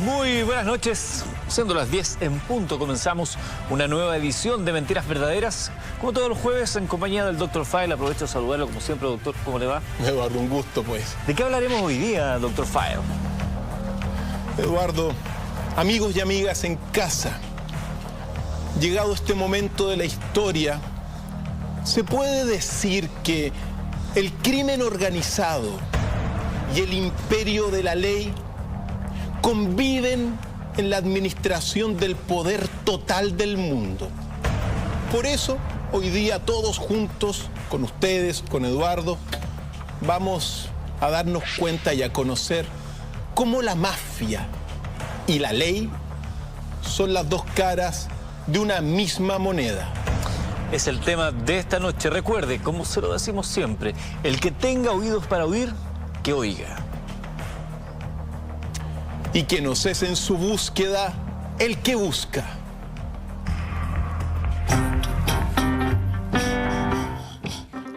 Muy buenas noches, siendo las 10 en punto comenzamos una nueva edición de Mentiras Verdaderas, como todos los jueves en compañía del Dr. File. Aprovecho de saludarlo como siempre, doctor, ¿cómo le va? Eduardo, un gusto pues. ¿De qué hablaremos hoy día, Dr. File? Eduardo, amigos y amigas en casa, llegado este momento de la historia, se puede decir que el crimen organizado y el imperio de la ley conviven en la administración del poder total del mundo. Por eso, hoy día todos juntos, con ustedes, con Eduardo, vamos a darnos cuenta y a conocer cómo la mafia y la ley son las dos caras de una misma moneda. Es el tema de esta noche. Recuerde, como se lo decimos siempre, el que tenga oídos para oír, que oiga. Y que no cese en su búsqueda el que busca.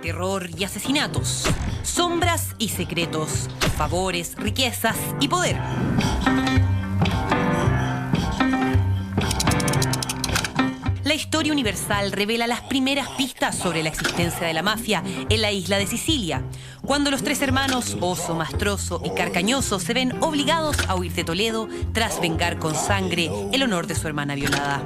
Terror y asesinatos, sombras y secretos, favores, riquezas y poder. La historia universal revela las primeras pistas sobre la existencia de la mafia en la isla de Sicilia, cuando los tres hermanos, Oso, Mastroso y Carcañoso, se ven obligados a huir de Toledo tras vengar con sangre el honor de su hermana violada.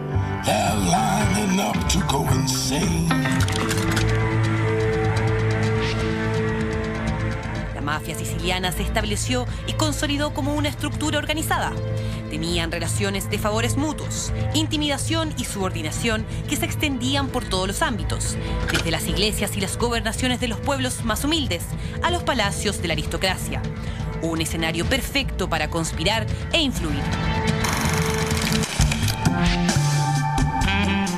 La mafia siciliana se estableció y consolidó como una estructura organizada. Tenían relaciones de favores mutuos, intimidación y subordinación que se extendían por todos los ámbitos, desde las iglesias y las gobernaciones de los pueblos más humildes a los palacios de la aristocracia. Un escenario perfecto para conspirar e influir.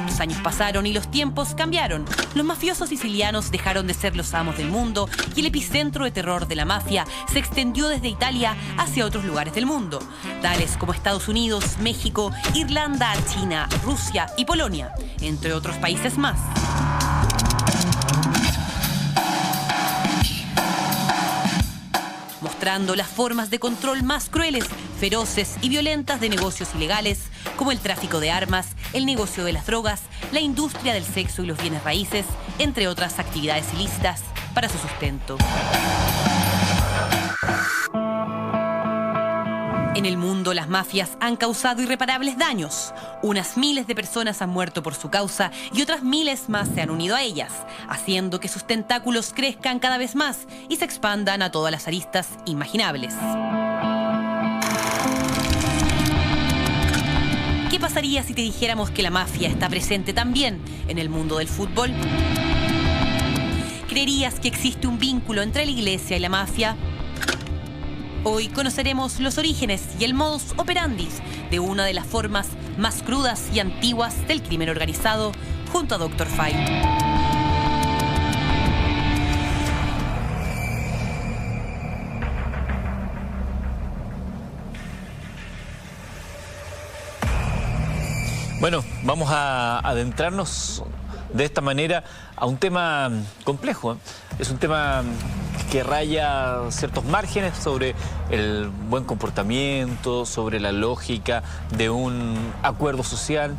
Los años pasaron y los tiempos cambiaron. Los mafiosos sicilianos dejaron de ser los amos del mundo y el epicentro de terror de la mafia se extendió desde Italia hacia otros lugares del mundo, tales como Estados Unidos, México, Irlanda, China, Rusia y Polonia, entre otros países más. Mostrando las formas de control más crueles, feroces y violentas de negocios ilegales, como el tráfico de armas, el negocio de las drogas, la industria del sexo y los bienes raíces, entre otras actividades ilícitas para su sustento. En el mundo, las mafias han causado irreparables daños. Unas miles de personas han muerto por su causa y otras miles más se han unido a ellas, haciendo que sus tentáculos crezcan cada vez más y se expandan a todas las aristas imaginables. ¿Qué pasaría si te dijéramos que la mafia está presente también en el mundo del fútbol? ¿Creerías que existe un vínculo entre la iglesia y la mafia? Hoy conoceremos los orígenes y el modus operandi de una de las formas más crudas y antiguas del crimen organizado, junto a Dr. File. Bueno, vamos a adentrarnos de esta manera a un tema complejo. Es un tema que raya ciertos márgenes sobre el buen comportamiento, sobre la lógica de un acuerdo social.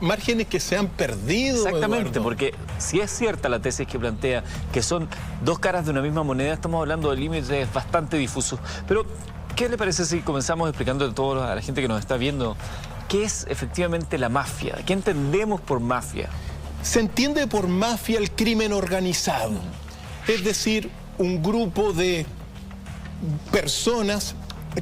Márgenes que se han perdido. Exactamente, Eduardo. porque si es cierta la tesis que plantea que son dos caras de una misma moneda, estamos hablando de límites bastante difusos. Pero, ¿qué le parece si comenzamos explicando a toda la gente que nos está viendo qué es efectivamente la mafia? ¿Qué entendemos por mafia? Se entiende por mafia el crimen organizado, es decir, un grupo de personas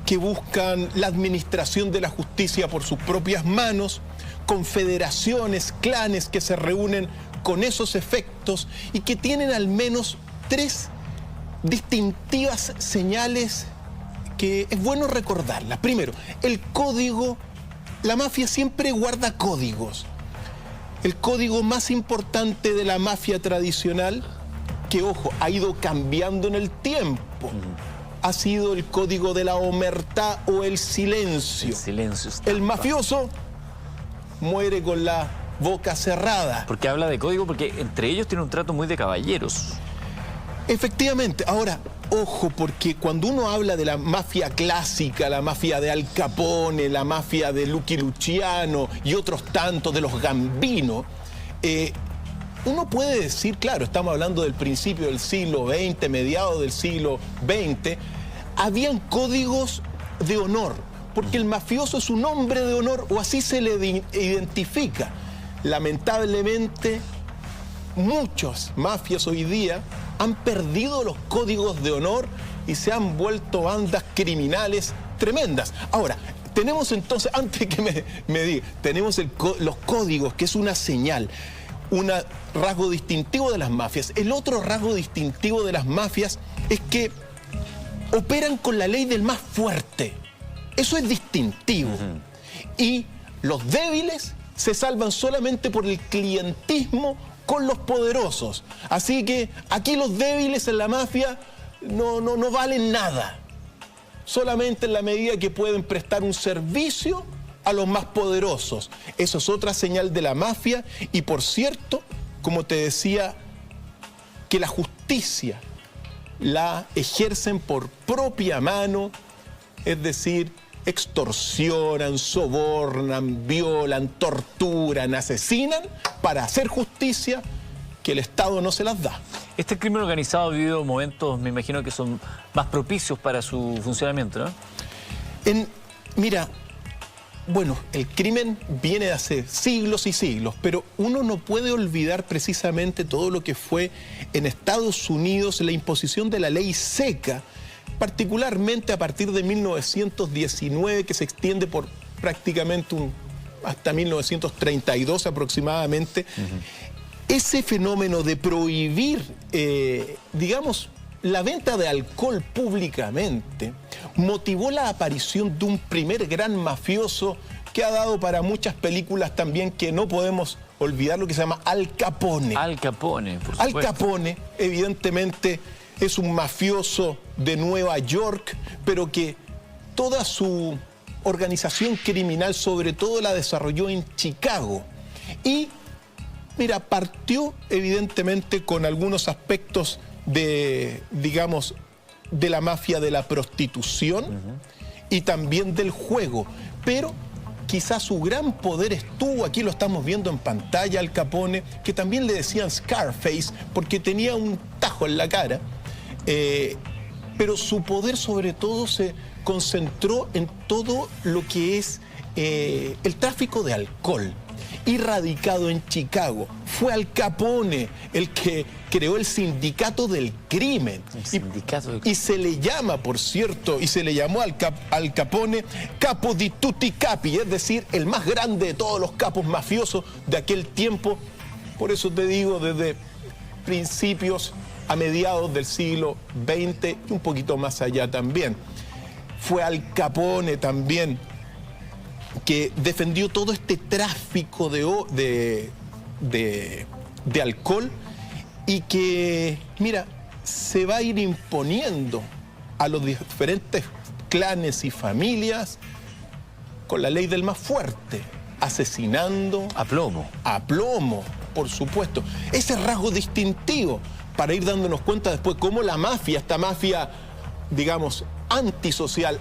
que buscan la administración de la justicia por sus propias manos, confederaciones, clanes que se reúnen con esos efectos y que tienen al menos tres distintivas señales que es bueno recordarlas. Primero, el código. La mafia siempre guarda códigos. El código más importante de la mafia tradicional, que ojo, ha ido cambiando en el tiempo, ha sido el código de la omertá o el silencio. El silencio. El mafioso muere con la boca cerrada. Porque habla de código, porque entre ellos tiene un trato muy de caballeros. Efectivamente. Ahora, ojo, porque cuando uno habla de la mafia clásica, la mafia de Al Capone, la mafia de Lucky Luciano y otros tantos, de los Gambino, uno puede decir, claro, estamos hablando del principio del siglo XX, mediados del siglo XX, habían códigos de honor, porque el mafioso es un hombre de honor, o así se le identifica. Lamentablemente, muchas mafias hoy día han perdido los códigos de honor y se han vuelto bandas criminales tremendas. Ahora, tenemos entonces, antes que me diga, tenemos los códigos, que es una señal, un rasgo distintivo de las mafias. El otro rasgo distintivo de las mafias es que operan con la ley del más fuerte. Eso es distintivo. Y los débiles se salvan solamente por el clientismo con los poderosos. Así que aquí los débiles en la mafia no valen nada. Solamente en la medida que pueden prestar un servicio a los más poderosos. Eso es otra señal de la mafia. Y por cierto, como te decía, que la justicia la ejercen por propia mano, es decir, extorsionan, sobornan, violan, torturan, asesinan para hacer justicia que el Estado no se las da. Este crimen organizado ha vivido momentos, me imagino, que son más propicios para su funcionamiento, ¿no? Mira, bueno, el crimen viene de hace siglos y siglos, pero uno no puede olvidar precisamente todo lo que fue en Estados Unidos la imposición de la ley seca, particularmente a partir de 1919, que se extiende por prácticamente hasta 1932 aproximadamente. Ese fenómeno de prohibir, digamos, la venta de alcohol públicamente motivó la aparición de un primer gran mafioso que ha dado para muchas películas también, que no podemos olvidar, lo que se llama Al Capone. Al Capone, por supuesto. Al Capone, evidentemente, es un mafioso de Nueva York, pero que toda su organización criminal, sobre todo, la desarrolló en Chicago. Y, mira, partió evidentemente con algunos aspectos de, digamos, de la mafia de la prostitución y también del juego. Pero quizás su gran poder estuvo, aquí lo estamos viendo en pantalla, Al Capone, que también le decían Scarface porque tenía un tajo en la cara. Pero su poder sobre todo se concentró en todo lo que es el tráfico de alcohol. Y radicado en Chicago, fue Al Capone el que creó el sindicato del crimen. Y se le llama, por cierto, y se le llamó Al Capone Capo di tutti capi, es decir, el más grande de todos los capos mafiosos de aquel tiempo. Por eso te digo, desde principios a mediados del siglo XX y un poquito más allá también. Fue Al Capone también que defendió todo este tráfico de alcohol y que, mira, se va a ir imponiendo a los diferentes clanes y familias con la ley del más fuerte, asesinando a plomo. A plomo, por supuesto. Ese rasgo distintivo, para ir dándonos cuenta después cómo la mafia, esta mafia, digamos, antisocial,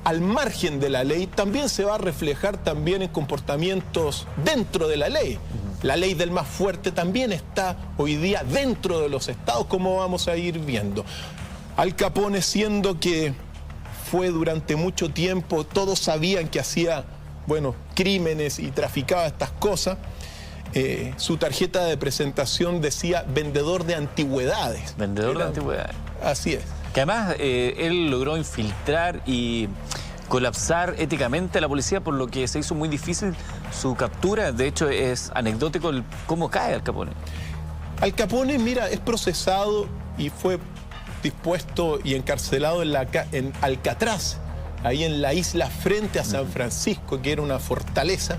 al margen de la ley, también se va a reflejar también en comportamientos dentro de la ley. La ley del más fuerte también está hoy día dentro de los estados, como vamos a ir viendo. Al Capone, siendo que fue durante mucho tiempo, todos sabían que hacía, bueno, crímenes y traficaba estas cosas, su tarjeta de presentación decía vendedor de antigüedades. Vendedor de antigüedades. Así es. Que además él logró infiltrar y colapsar éticamente a la policía, por lo que se hizo muy difícil su captura. De hecho, es anecdótico cómo cae Al Capone. Al Capone, mira, es procesado y fue dispuesto y encarcelado en Alcatraz, ahí en la isla frente a San Francisco, que era una fortaleza,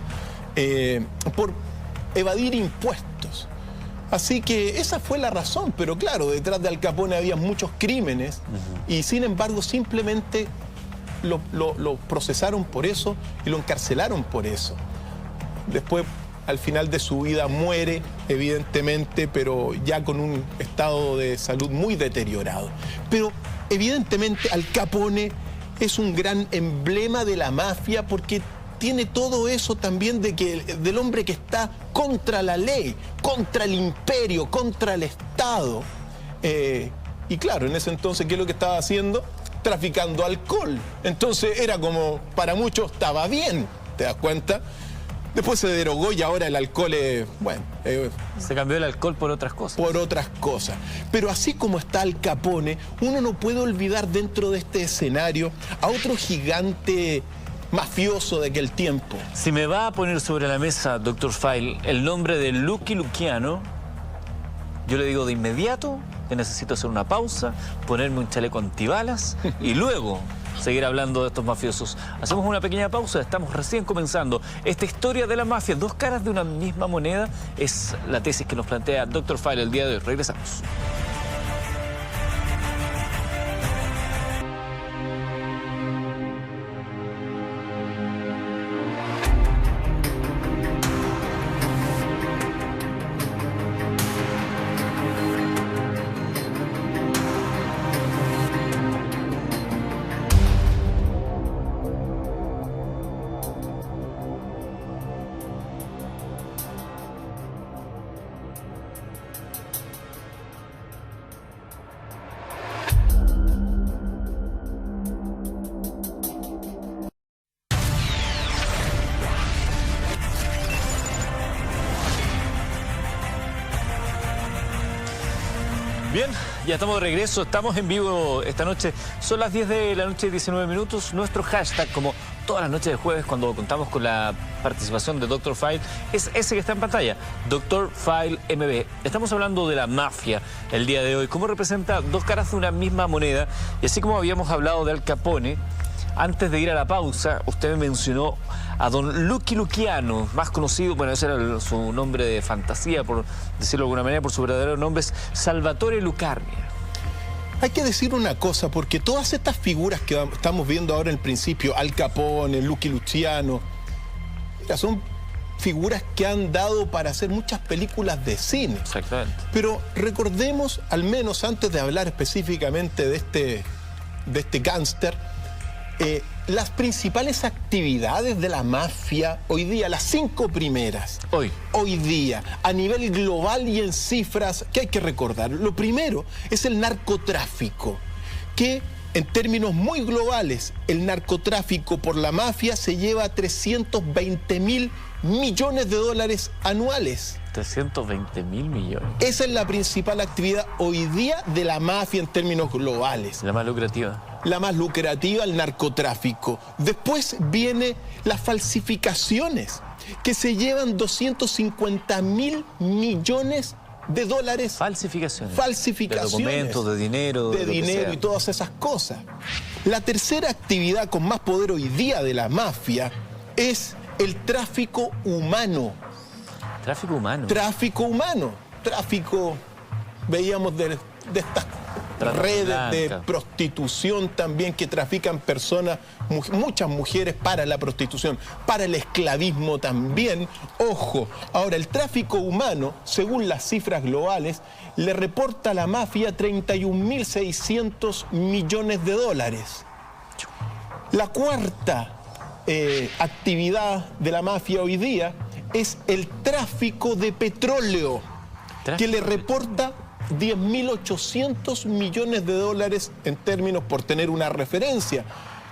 por evadir impuestos. Así que esa fue la razón, pero claro, detrás de Al Capone había muchos crímenes y sin embargo simplemente lo procesaron por eso y lo encarcelaron por eso. Después al final de su vida muere, evidentemente, pero ya con un estado de salud muy deteriorado. Pero evidentemente Al Capone es un gran emblema de la mafia porque tiene todo eso también del hombre que está contra la ley, contra el imperio, contra el Estado. Y claro, en ese entonces, ¿qué es lo que estaba haciendo? Traficando alcohol. Entonces era como, para muchos estaba bien, ¿te das cuenta? Después se derogó y ahora el alcohol es, bueno... se cambió el alcohol por otras cosas. Por otras cosas. Pero así como está Al Capone, uno no puede olvidar dentro de este escenario a otro gigante mafioso de aquel tiempo. Si me va a poner sobre la mesa, Dr. File, el nombre de Lucky Luciano, yo le digo de inmediato que necesito hacer una pausa, ponerme un chaleco antibalas y luego seguir hablando de estos mafiosos. Hacemos una pequeña pausa, estamos recién comenzando. Esta historia de la mafia, dos caras de una misma moneda, es la tesis que nos plantea Dr. File el día de hoy. Regresamos. Bien, ya estamos de regreso, estamos en vivo esta noche. Son las 10 de la noche, 19 minutos. Nuestro hashtag, como todas las noches de jueves cuando contamos con la participación de Dr. File, es ese que está en pantalla, Dr. File MB. Estamos hablando de la mafia el día de hoy, cómo representa dos caras de una misma moneda. Y así como habíamos hablado de Al Capone, antes de ir a la pausa, usted me mencionó a don Lucky Luciano, más conocido, bueno, ese era su nombre de fantasía, por decirlo de alguna manera, por su verdadero nombre es Salvatore Lucarnia. Hay que decir una cosa, porque todas estas figuras que estamos viendo ahora en el principio, Al Capone, Lucky Luciano, mira, son figuras que han dado para hacer muchas películas de cine. Exactamente. Pero recordemos, al menos antes de hablar específicamente de este gángster, las principales actividades de la mafia hoy día, las 5 primeras. Hoy día, a nivel global y en cifras, que hay que recordar. Lo primero es el narcotráfico, que en términos muy globales, el narcotráfico por la mafia se lleva 320.000 millones de dólares anuales. 320.000 millones. Esa es la principal actividad hoy día de la mafia en términos globales. La más lucrativa. La más lucrativa, el narcotráfico. Después viene las falsificaciones, que se llevan 250.000 millones de dólares. Falsificaciones. Falsificaciones. De documentos, de dinero. De dinero y todas esas cosas. La tercera actividad con más poder hoy día de la mafia es el tráfico humano. Tráfico humano. Tráfico humano. Tráfico, veíamos de estas redes de prostitución también que trafican personas, muchas mujeres para la prostitución, para el esclavismo también. Ojo, ahora el tráfico humano, según las cifras globales, le reporta a la mafia 31.600 millones de dólares. La cuarta actividad de la mafia hoy día es el tráfico de petróleo, que le reporta 10.800 millones de dólares en términos, por tener una referencia.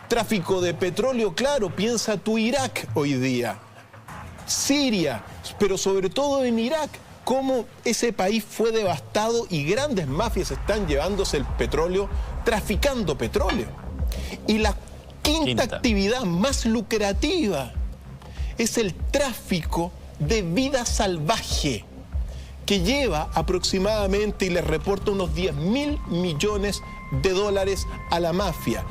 Tráfico de petróleo, claro, piensa tú Irak hoy día, Siria, pero sobre todo en Irak, cómo ese país fue devastado y grandes mafias están llevándose el petróleo, traficando petróleo. Y la quinta actividad más lucrativa es el tráfico de vida salvaje, que lleva aproximadamente y le reporta unos 10.000 millones de dólares a la mafia.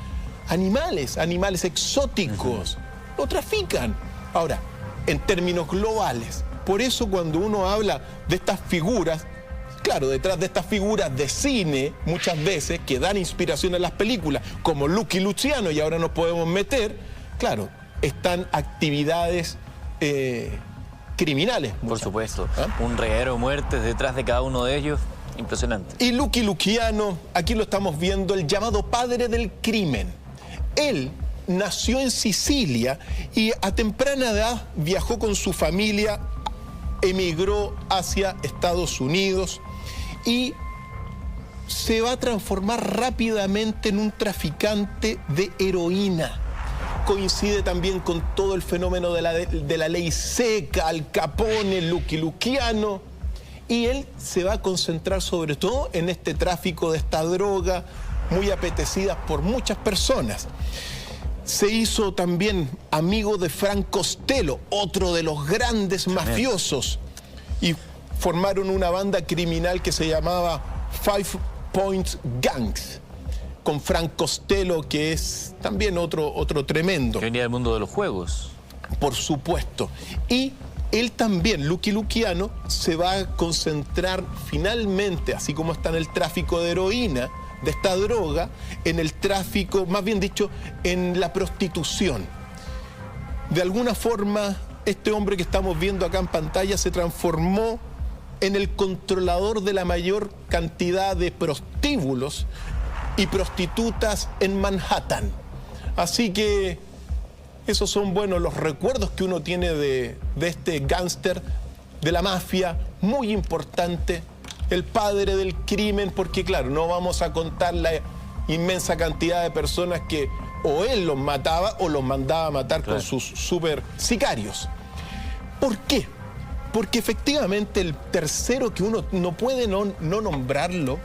Animales exóticos, lo trafican. Ahora, en términos globales, por eso cuando uno habla de estas figuras, claro, detrás de estas figuras de cine, muchas veces, que dan inspiración a las películas, como Lucky Luciano, y ahora nos podemos meter, claro, están actividades criminales. Por supuesto. ¿Ah? Un reguero de muertes detrás de cada uno de ellos. Impresionante. Y Lucky Luciano, aquí lo estamos viendo, el llamado padre del crimen. Él nació en Sicilia y a temprana edad viajó con su familia, emigró hacia Estados Unidos y se va a transformar rápidamente en un traficante de heroína. Coincide también con todo el fenómeno de la ley seca, Al Capone, Lucky Luciano, y él se va a concentrar sobre todo en este tráfico de esta droga muy apetecida por muchas personas. Se hizo también amigo de Frank Costello, otro de los grandes mafiosos, y formaron una banda criminal que se llamaba Five Points Gangs, con Frank Costello, que es también otro tremendo. Que venía del mundo de los juegos. Por supuesto. Y él también, Lucky Luciano, se va a concentrar finalmente, así como está en el tráfico de heroína, de esta droga, en el tráfico, más bien dicho, en la prostitución. De alguna forma, este hombre que estamos viendo acá en pantalla se transformó en el controlador de la mayor cantidad de prostíbulos y prostitutas en Manhattan. Así que esos son, bueno, los recuerdos que uno tiene de este gángster de la mafia, muy importante, el padre del crimen, porque claro, no vamos a contar la inmensa cantidad de personas que o él los mataba o los mandaba a matar, claro, con sus super sicarios. ¿Por qué? Porque efectivamente el tercero que uno no puede no nombrarlo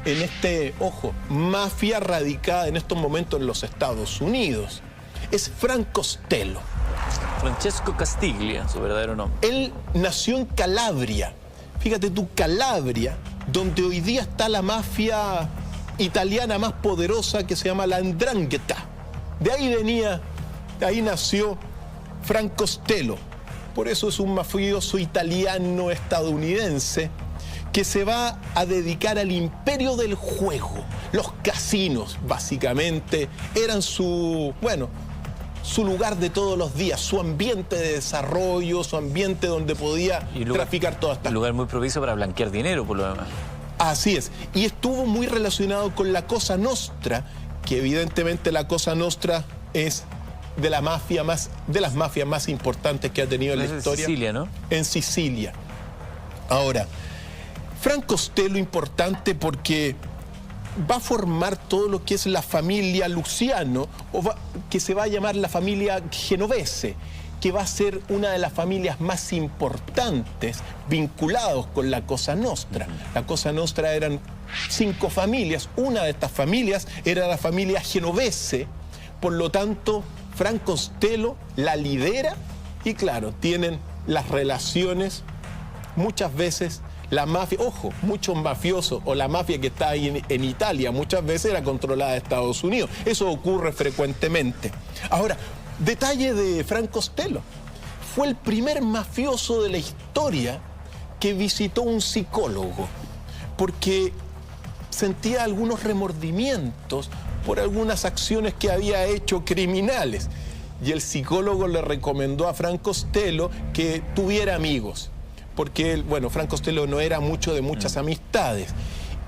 en este, ojo, mafia radicada en estos momentos en los Estados Unidos, es Frank Costello. Francesco Castiglia, su verdadero nombre. Él nació en Calabria. Fíjate tú, Calabria, donde hoy día está la mafia italiana más poderosa que se llama la 'Ndrangheta. De ahí venía, de ahí nació Frank Costello. Por eso es un mafioso italiano estadounidense que se va a dedicar al imperio del juego. Los casinos, básicamente, eran su lugar de todos los días, su ambiente de desarrollo, su ambiente donde podía traficar todas estas cosas. Un lugar muy propicio para blanquear dinero, por lo demás. Así es. Y estuvo muy relacionado con la Cosa Nostra, que evidentemente la Cosa Nostra es de las mafias más importantes que ha tenido en la historia. En Sicilia, ¿no? En Sicilia. Ahora, Frank Costello importante porque va a formar todo lo que es la familia Luciano, que se va a llamar la familia Genovese, que va a ser una de las familias más importantes vinculados con la Cosa Nostra. La Cosa Nostra eran 5 familias, una de estas familias era la familia Genovese, por lo tanto Frank Costello la lidera y claro, tienen las relaciones muchas veces. La mafia, ojo, muchos mafiosos o la mafia que está ahí en Italia muchas veces era controlada de Estados Unidos. Eso ocurre frecuentemente. Ahora, detalle de Frank Costello. Fue el primer mafioso de la historia que visitó un psicólogo porque sentía algunos remordimientos por algunas acciones que había hecho criminales. Y el psicólogo le recomendó a Frank Costello que tuviera amigos. Porque él, Frank Costello no era mucho de muchas amistades.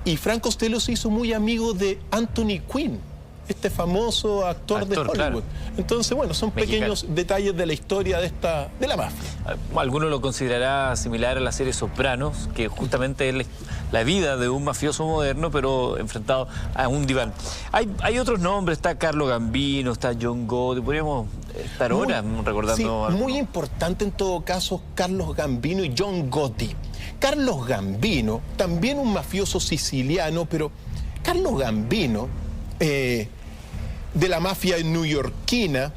Y Frank Costello se hizo muy amigo de Anthony Quinn, este famoso actor de Hollywood. Claro. Entonces, son pequeños detalles de la historia de la mafia. Alguno lo considerará similar a la serie Sopranos, que justamente es la vida de un mafioso moderno, pero enfrentado a un diván. Hay otros nombres, está Carlo Gambino, está John Gotti, podríamos estar horas recordando. Sí, muy importante en todo caso, Carlos Gambino y John Gotti. Carlos Gambino, también un mafioso siciliano, pero Carlos Gambino, de la mafia neoyorquina,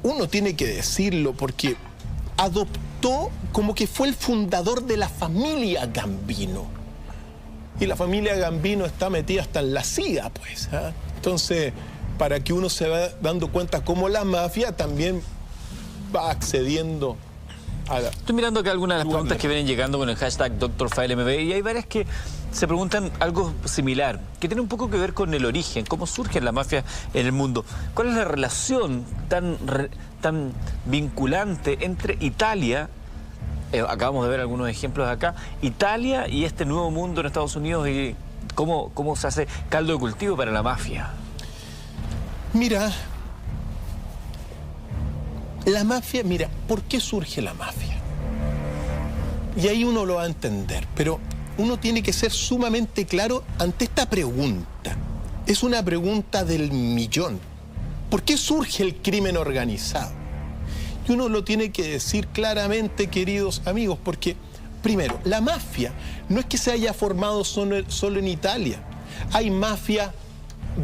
uno tiene que decirlo porque adoptó como que fue el fundador de la familia Gambino. Y la familia Gambino está metida hasta en la CIA, pues. Entonces, para que uno se vaya dando cuenta cómo la mafia también va accediendo a la... Estoy mirando acá algunas de las preguntas que vienen llegando con el hashtag DrFileMB y hay varias que se preguntan algo similar, que tiene un poco que ver con el origen, cómo surge la mafia en el mundo. ¿Cuál es la relación tan vinculante entre Italia, acabamos de ver algunos ejemplos de acá, Italia y este nuevo mundo en Estados Unidos, y cómo se hace caldo de cultivo para la mafia? Mira, la mafia, ¿por qué surge la mafia? Y ahí uno lo va a entender, pero uno tiene que ser sumamente claro ante esta pregunta. Es una pregunta del millón. ¿Por qué surge el crimen organizado? Y uno lo tiene que decir claramente, queridos amigos, porque, primero, la mafia no es que se haya formado solo en Italia. Hay mafia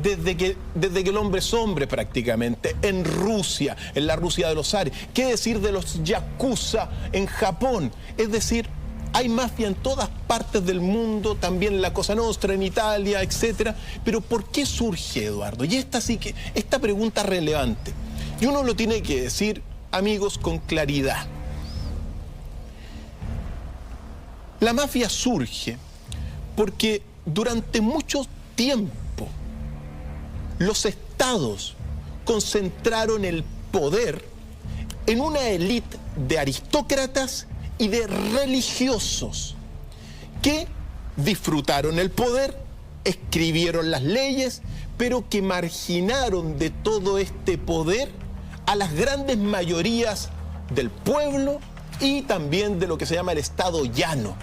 desde que el hombre es hombre prácticamente, en Rusia, en la Rusia de los zares. ¿Qué decir de los yakuza en Japón? Es decir, hay mafia en todas partes del mundo, también la Cosa Nostra en Italia, etc. Pero ¿por qué surge, Eduardo? Y esta pregunta es relevante. Y uno lo tiene que decir, amigos, con claridad. La mafia surge porque durante mucho tiempo los estados concentraron el poder en una élite de aristócratas y de religiosos que disfrutaron el poder, escribieron las leyes, pero que marginaron de todo este poder a las grandes mayorías del pueblo y también de lo que se llama el estado llano.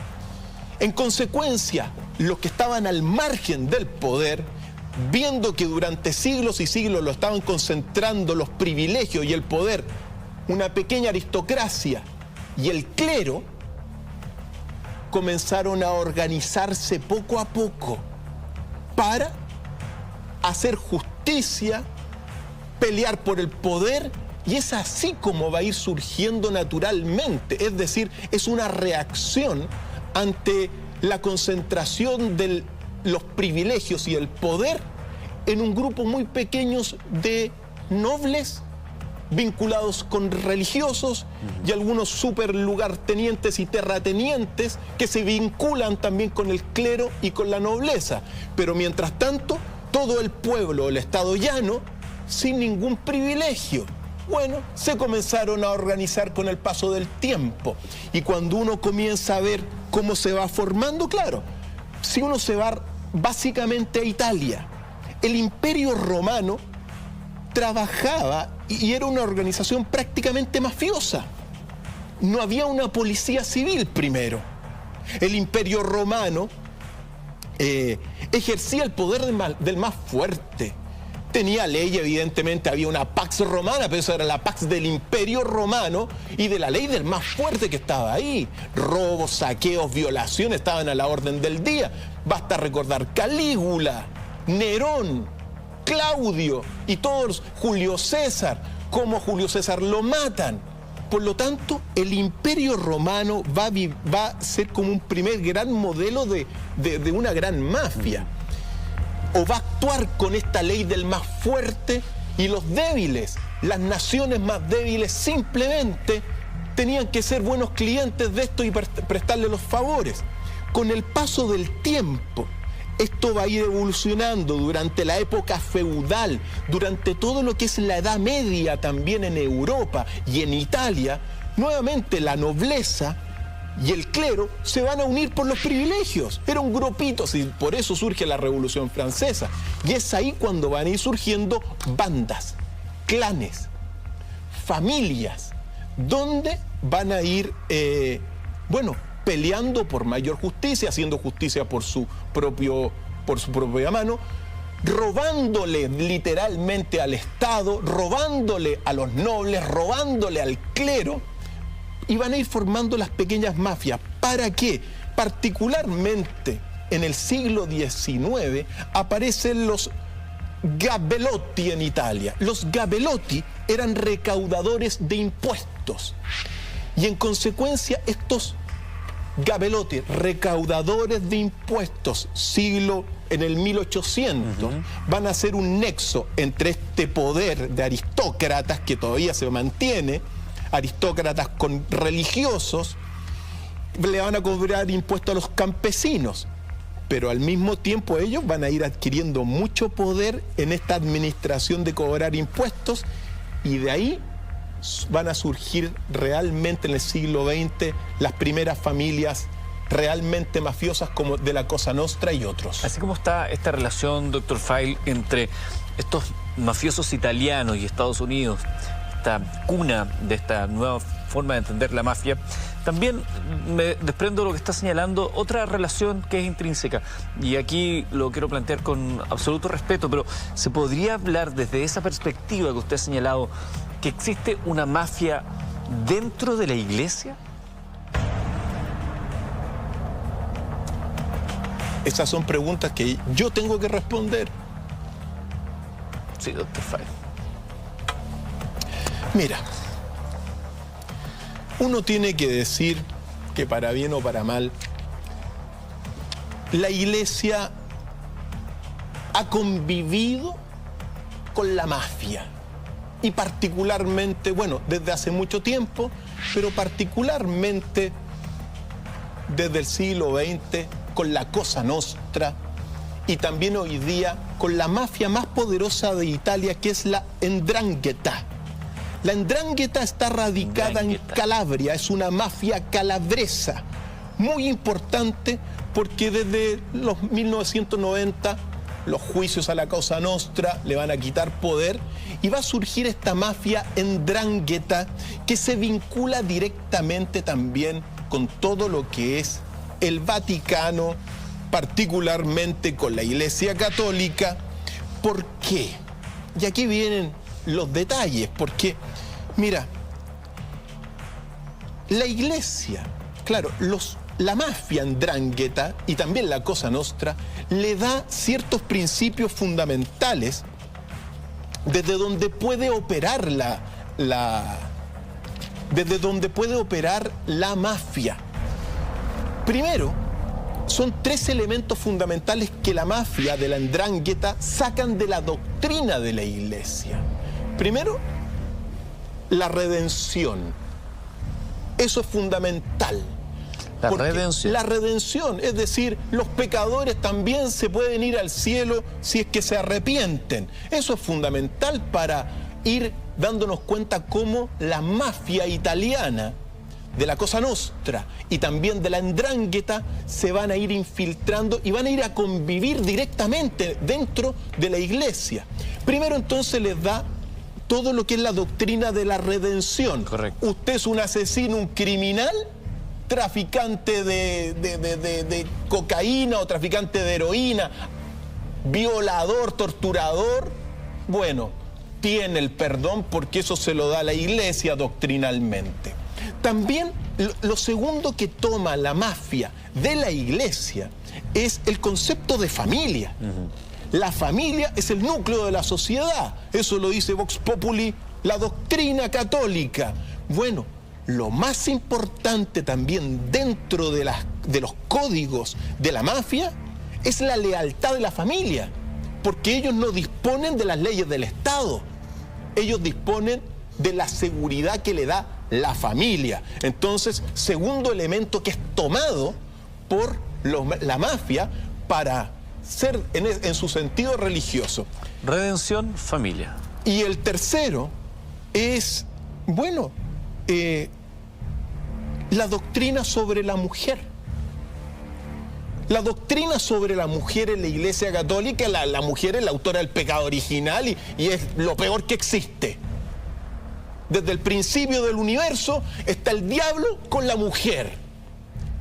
En consecuencia, los que estaban al margen del poder, viendo que durante siglos y siglos lo estaban concentrando los privilegios y el poder, una pequeña aristocracia y el clero, comenzaron a organizarse poco a poco para hacer justicia, pelear por el poder, y es así como va a ir surgiendo naturalmente. Es decir, es una reacción ante la concentración de los privilegios y el poder en un grupo muy pequeño de nobles vinculados con religiosos y algunos super lugartenientes y terratenientes que se vinculan también con el clero y con la nobleza. Pero mientras tanto, todo el pueblo, el estado llano, sin ningún privilegio. Bueno, se comenzaron a organizar con el paso del tiempo. Y cuando uno comienza a ver cómo se va formando, claro, si uno se va básicamente a Italia, el Imperio Romano trabajaba y era una organización prácticamente mafiosa. No había una policía civil primero. El Imperio Romano ejercía el poder del más fuerte. Tenía ley, evidentemente, había una Pax Romana, pero eso era la Pax del Imperio Romano y de la ley del más fuerte que estaba ahí. Robos, saqueos, violaciones estaban a la orden del día. Basta recordar Calígula, Nerón, Claudio y todos, Julio César, cómo Julio César lo matan. Por lo tanto, el Imperio Romano va a ser como un primer gran modelo de una gran mafia. O va a actuar con esta ley del más fuerte, y los débiles, las naciones más débiles, simplemente tenían que ser buenos clientes de esto y prestarle los favores. Con el paso del tiempo, esto va a ir evolucionando durante la época feudal, durante todo lo que es la Edad Media también en Europa y en Italia. Nuevamente la nobleza y el clero se van a unir por los privilegios. Era un grupito, y por eso surge la Revolución Francesa. Y es ahí cuando van a ir surgiendo bandas, clanes, familias, donde van a ir, peleando por mayor justicia, haciendo justicia por su propia mano, robándole literalmente al Estado, robándole a los nobles, robándole al clero, y van a ir formando las pequeñas mafias. ¿Para qué? Particularmente en el siglo XIX aparecen los gabelotti en Italia. Los gabelotti eran recaudadores de impuestos. Y en consecuencia estos gabelotti, recaudadores de impuestos, en el 1800, van a ser un nexo entre este poder de aristócratas que todavía se mantiene, aristócratas con religiosos, le van a cobrar impuestos a los campesinos. pero al mismo tiempo ellos van a ir adquiriendo mucho poder en esta administración de cobrar impuestos, y de ahí van a surgir realmente en el siglo XX las primeras familias realmente mafiosas como de la Cosa Nostra y otros. Así como está esta relación, doctor Feil, entre estos mafiosos italianos y Estados Unidos, esta cuna de esta nueva forma de entender la mafia, también me desprendo de lo que está señalando otra relación que es intrínseca, y aquí lo quiero plantear con absoluto respeto, pero ¿se podría hablar desde esa perspectiva que usted ha señalado que existe una mafia dentro de la Iglesia? Esas son preguntas que yo tengo que responder. Sí, doctor Feil. Mira, uno tiene que decir que para bien o para mal, la Iglesia ha convivido con la mafia. Y particularmente, bueno, desde hace mucho tiempo, pero particularmente desde el siglo XX, con la Cosa Nostra, y también hoy día con la mafia más poderosa de Italia, que es la 'Ndrangheta. La 'Ndrangheta está radicada en Calabria, es una mafia calabresa, muy importante porque desde los 1990 los juicios a la Cosa Nostra le van a quitar poder y va a surgir esta mafia 'Ndrangheta que se vincula directamente también con todo lo que es el Vaticano, particularmente con la Iglesia Católica. ¿Por qué? Y aquí vienen los detalles, porque, mira, la Iglesia, claro, la mafia 'Ndrangheta y también la Cosa Nostra le da ciertos principios fundamentales desde donde puede operar desde donde puede operar la mafia. Primero, son tres elementos fundamentales que la mafia de la 'Ndrangheta sacan de la doctrina de la Iglesia. Primero, la redención. Eso es fundamental. La redención. La redención, es decir, los pecadores también se pueden ir al cielo si es que se arrepienten. Eso es fundamental para ir dándonos cuenta cómo la mafia italiana de la Cosa Nostra y también de la 'Ndrangheta se van a ir infiltrando y van a ir a convivir directamente dentro de la Iglesia. Primero entonces les da todo lo que es la doctrina de la redención. Correcto. Usted es un asesino, un criminal, traficante de cocaína o traficante de heroína, violador, torturador, bueno, tiene el perdón porque eso se lo da la Iglesia doctrinalmente. También lo segundo que toma la mafia de la Iglesia es el concepto de familia. La familia es el núcleo de la sociedad. Eso lo dice Vox Populi, la doctrina católica. Bueno, lo más importante también dentro de los códigos de la mafia es la lealtad de la familia, porque ellos no disponen de las leyes del Estado, ellos disponen de la seguridad que le da la familia. Entonces, segundo elemento que es tomado por la mafia para ser en su sentido religioso. Redención, familia. Y el tercero es, bueno, la doctrina sobre la mujer. La doctrina sobre la mujer en la Iglesia Católica, la mujer es la autora del pecado original y es lo peor que existe. Desde el principio del universo está el diablo con la mujer.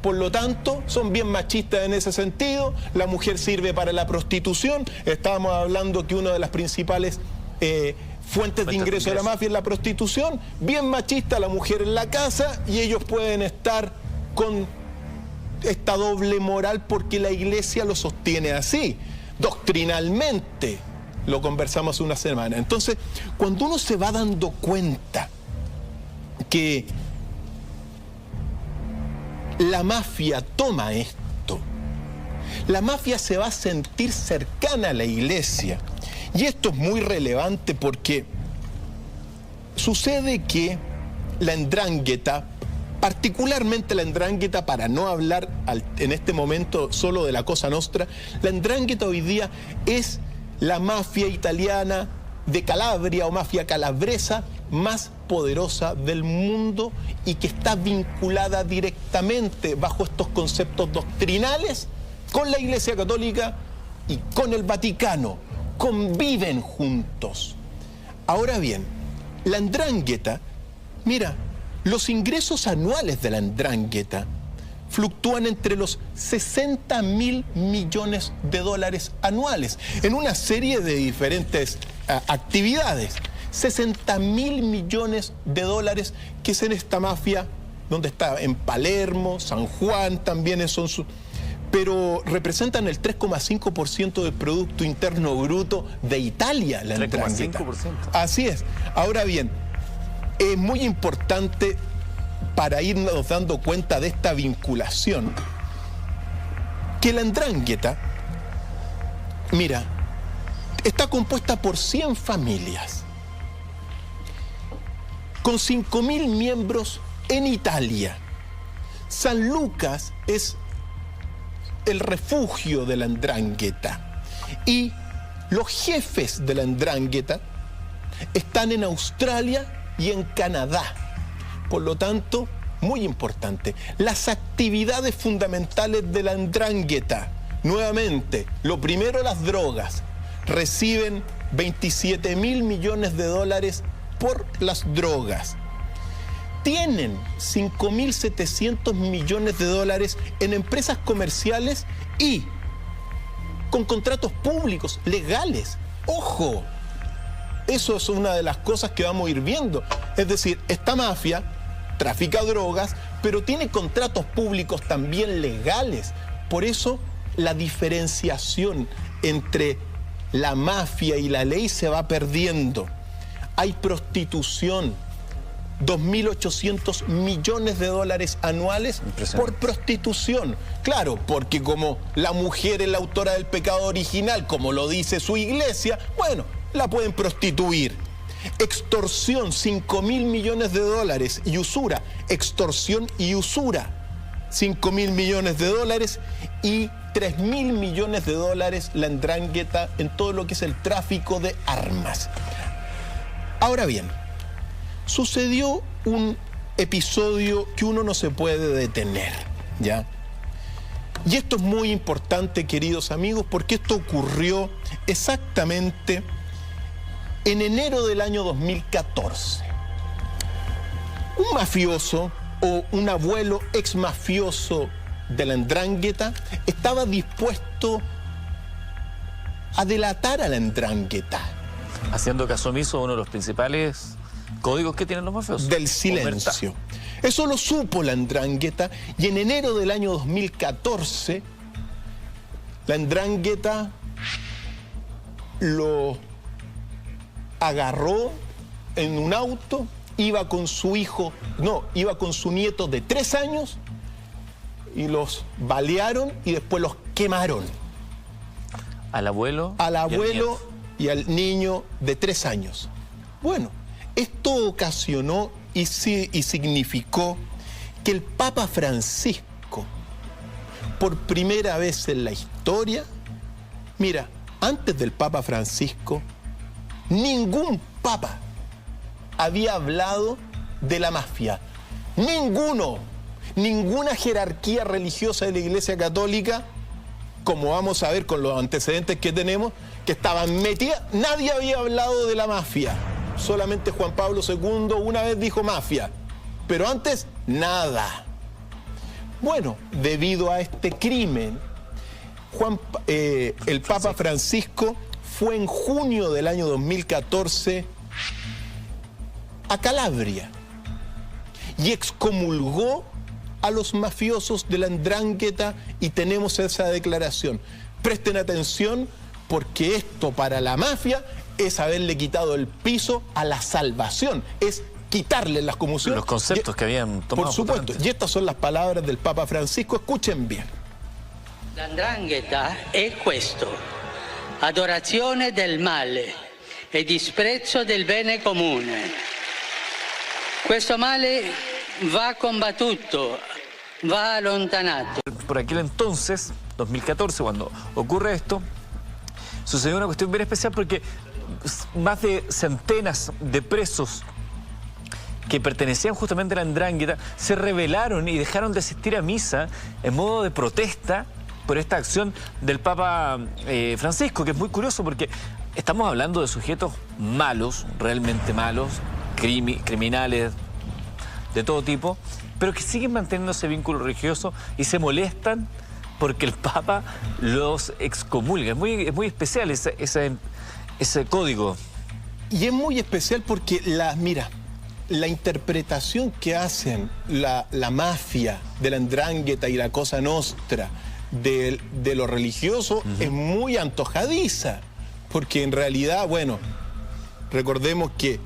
Por lo tanto, son bien machistas en ese sentido. La mujer sirve para la prostitución. Estábamos hablando que una de las principales fuentes de ingreso de la mafia es la prostitución. Bien machista la mujer en la casa y ellos pueden estar con esta doble moral porque la Iglesia lo sostiene así, doctrinalmente. Lo conversamos hace una semana. Entonces, cuando uno se va dando cuenta que la mafia toma esto, la mafia se va a sentir cercana a la Iglesia. Y esto es muy relevante porque sucede que la 'Ndrangheta particularmente la 'ndrangheta, para no hablar en este momento solo de la Cosa Nostra, la 'ndrangheta hoy día es la mafia italiana de Calabria o mafia calabresa más poderosa del mundo y que está vinculada directamente bajo estos conceptos doctrinales con la Iglesia Católica y con el Vaticano. Conviven juntos. Ahora bien, la 'ndrangheta, mira, los ingresos anuales de la 'ndrangheta fluctúan entre los 60.000 millones de dólares anuales en una serie de diferentes actividades. 60.000 millones de dólares, que es en esta mafia donde está en Palermo, San Juan, también son sus... pero representan el 3,5% del Producto Interno Bruto de Italia, la 3,5%. Así es. Ahora bien, es muy importante para irnos dando cuenta de esta vinculación, que la 'ndrangheta, mira, está compuesta por 100 familias, con 5.000 miembros en Italia. San Lucas es el refugio de la 'ndrangheta y los jefes de la 'ndrangheta están en Australia y en Canadá. Por lo tanto, muy importante, las actividades fundamentales de la 'ndrangheta. Nuevamente, lo primero, las drogas. Reciben 27.000 millones de dólares por las drogas. Tienen 5.700 millones de dólares en empresas comerciales y con contratos públicos, legales. ¡Ojo! Eso es una de las cosas que vamos a ir viendo. Es decir, esta mafia trafica drogas, pero tiene contratos públicos también legales. Por eso la diferenciación entre la mafia y la ley se va perdiendo. Hay prostitución, 2.800 millones de dólares anuales por prostitución. Claro, porque como la mujer es la autora del pecado original, como lo dice su iglesia, bueno, la pueden prostituir. Extorsión, 5.000 millones de dólares. Y usura, extorsión y usura, 5.000 millones de dólares. Y 3.000 millones de dólares la 'ndrangheta en todo lo que es el tráfico de armas. Ahora bien, sucedió un episodio que uno no se puede detener, ¿ya? Y esto es muy importante, queridos amigos, porque esto ocurrió exactamente en enero del año 2014. Un mafioso o un abuelo ex mafioso de la 'ndrangheta estaba dispuesto a delatar a la 'ndrangheta. Haciendo caso omiso a uno de los principales códigos que tienen los mafiosos. Del silencio. Eso lo supo la 'ndrangheta y en enero del año 2014 la 'ndrangheta lo agarró en un auto, iba con su hijo, no, iba con su nieto de 3 años y los balearon y después los quemaron. Al abuelo. Al abuelo y al niño de 3 años. Bueno, esto ocasionó y significó que el Papa Francisco, por primera vez en la historia, mira, antes del Papa Francisco, ningún papa había hablado de la mafia. Ninguno, ninguna jerarquía religiosa de la Iglesia Católica, como vamos a ver con los antecedentes que tenemos, que estaban metidas, nadie había hablado de la mafia. Solamente Juan Pablo II una vez dijo mafia, pero antes nada. Bueno, debido a este crimen, el Papa Francisco fue en junio del año 2014 a Calabria y excomulgó a los mafiosos de la 'ndrangheta y tenemos esa declaración. Presten atención porque esto para la mafia es haberle quitado el piso a la salvación, es quitarle las comunión. Los conceptos que habían tomado. Por supuesto, y estas son las palabras del Papa Francisco, escuchen bien. La 'ndrangheta è questo: adorazione del male e disprezzo del bene comune. Questo male va combattuto, va allontanato. Por aquel entonces, 2014, cuando ocurre esto, sucedió una cuestión bien especial porque más de centenas de presos que pertenecían justamente a la Ndrangheta se rebelaron y dejaron de asistir a misa en modo de protesta por esta acción del Papa Francisco, que es muy curioso porque estamos hablando de sujetos malos, realmente malos, criminales de todo tipo, pero que siguen manteniendo ese vínculo religioso y se molestan porque el Papa los excomulga. Es muy especial ese código. Y es muy especial porque la interpretación que hacen la mafia de la Ndrangheta y la Cosa Nostra de lo religioso es muy antojadiza, porque en realidad, bueno, recordemos que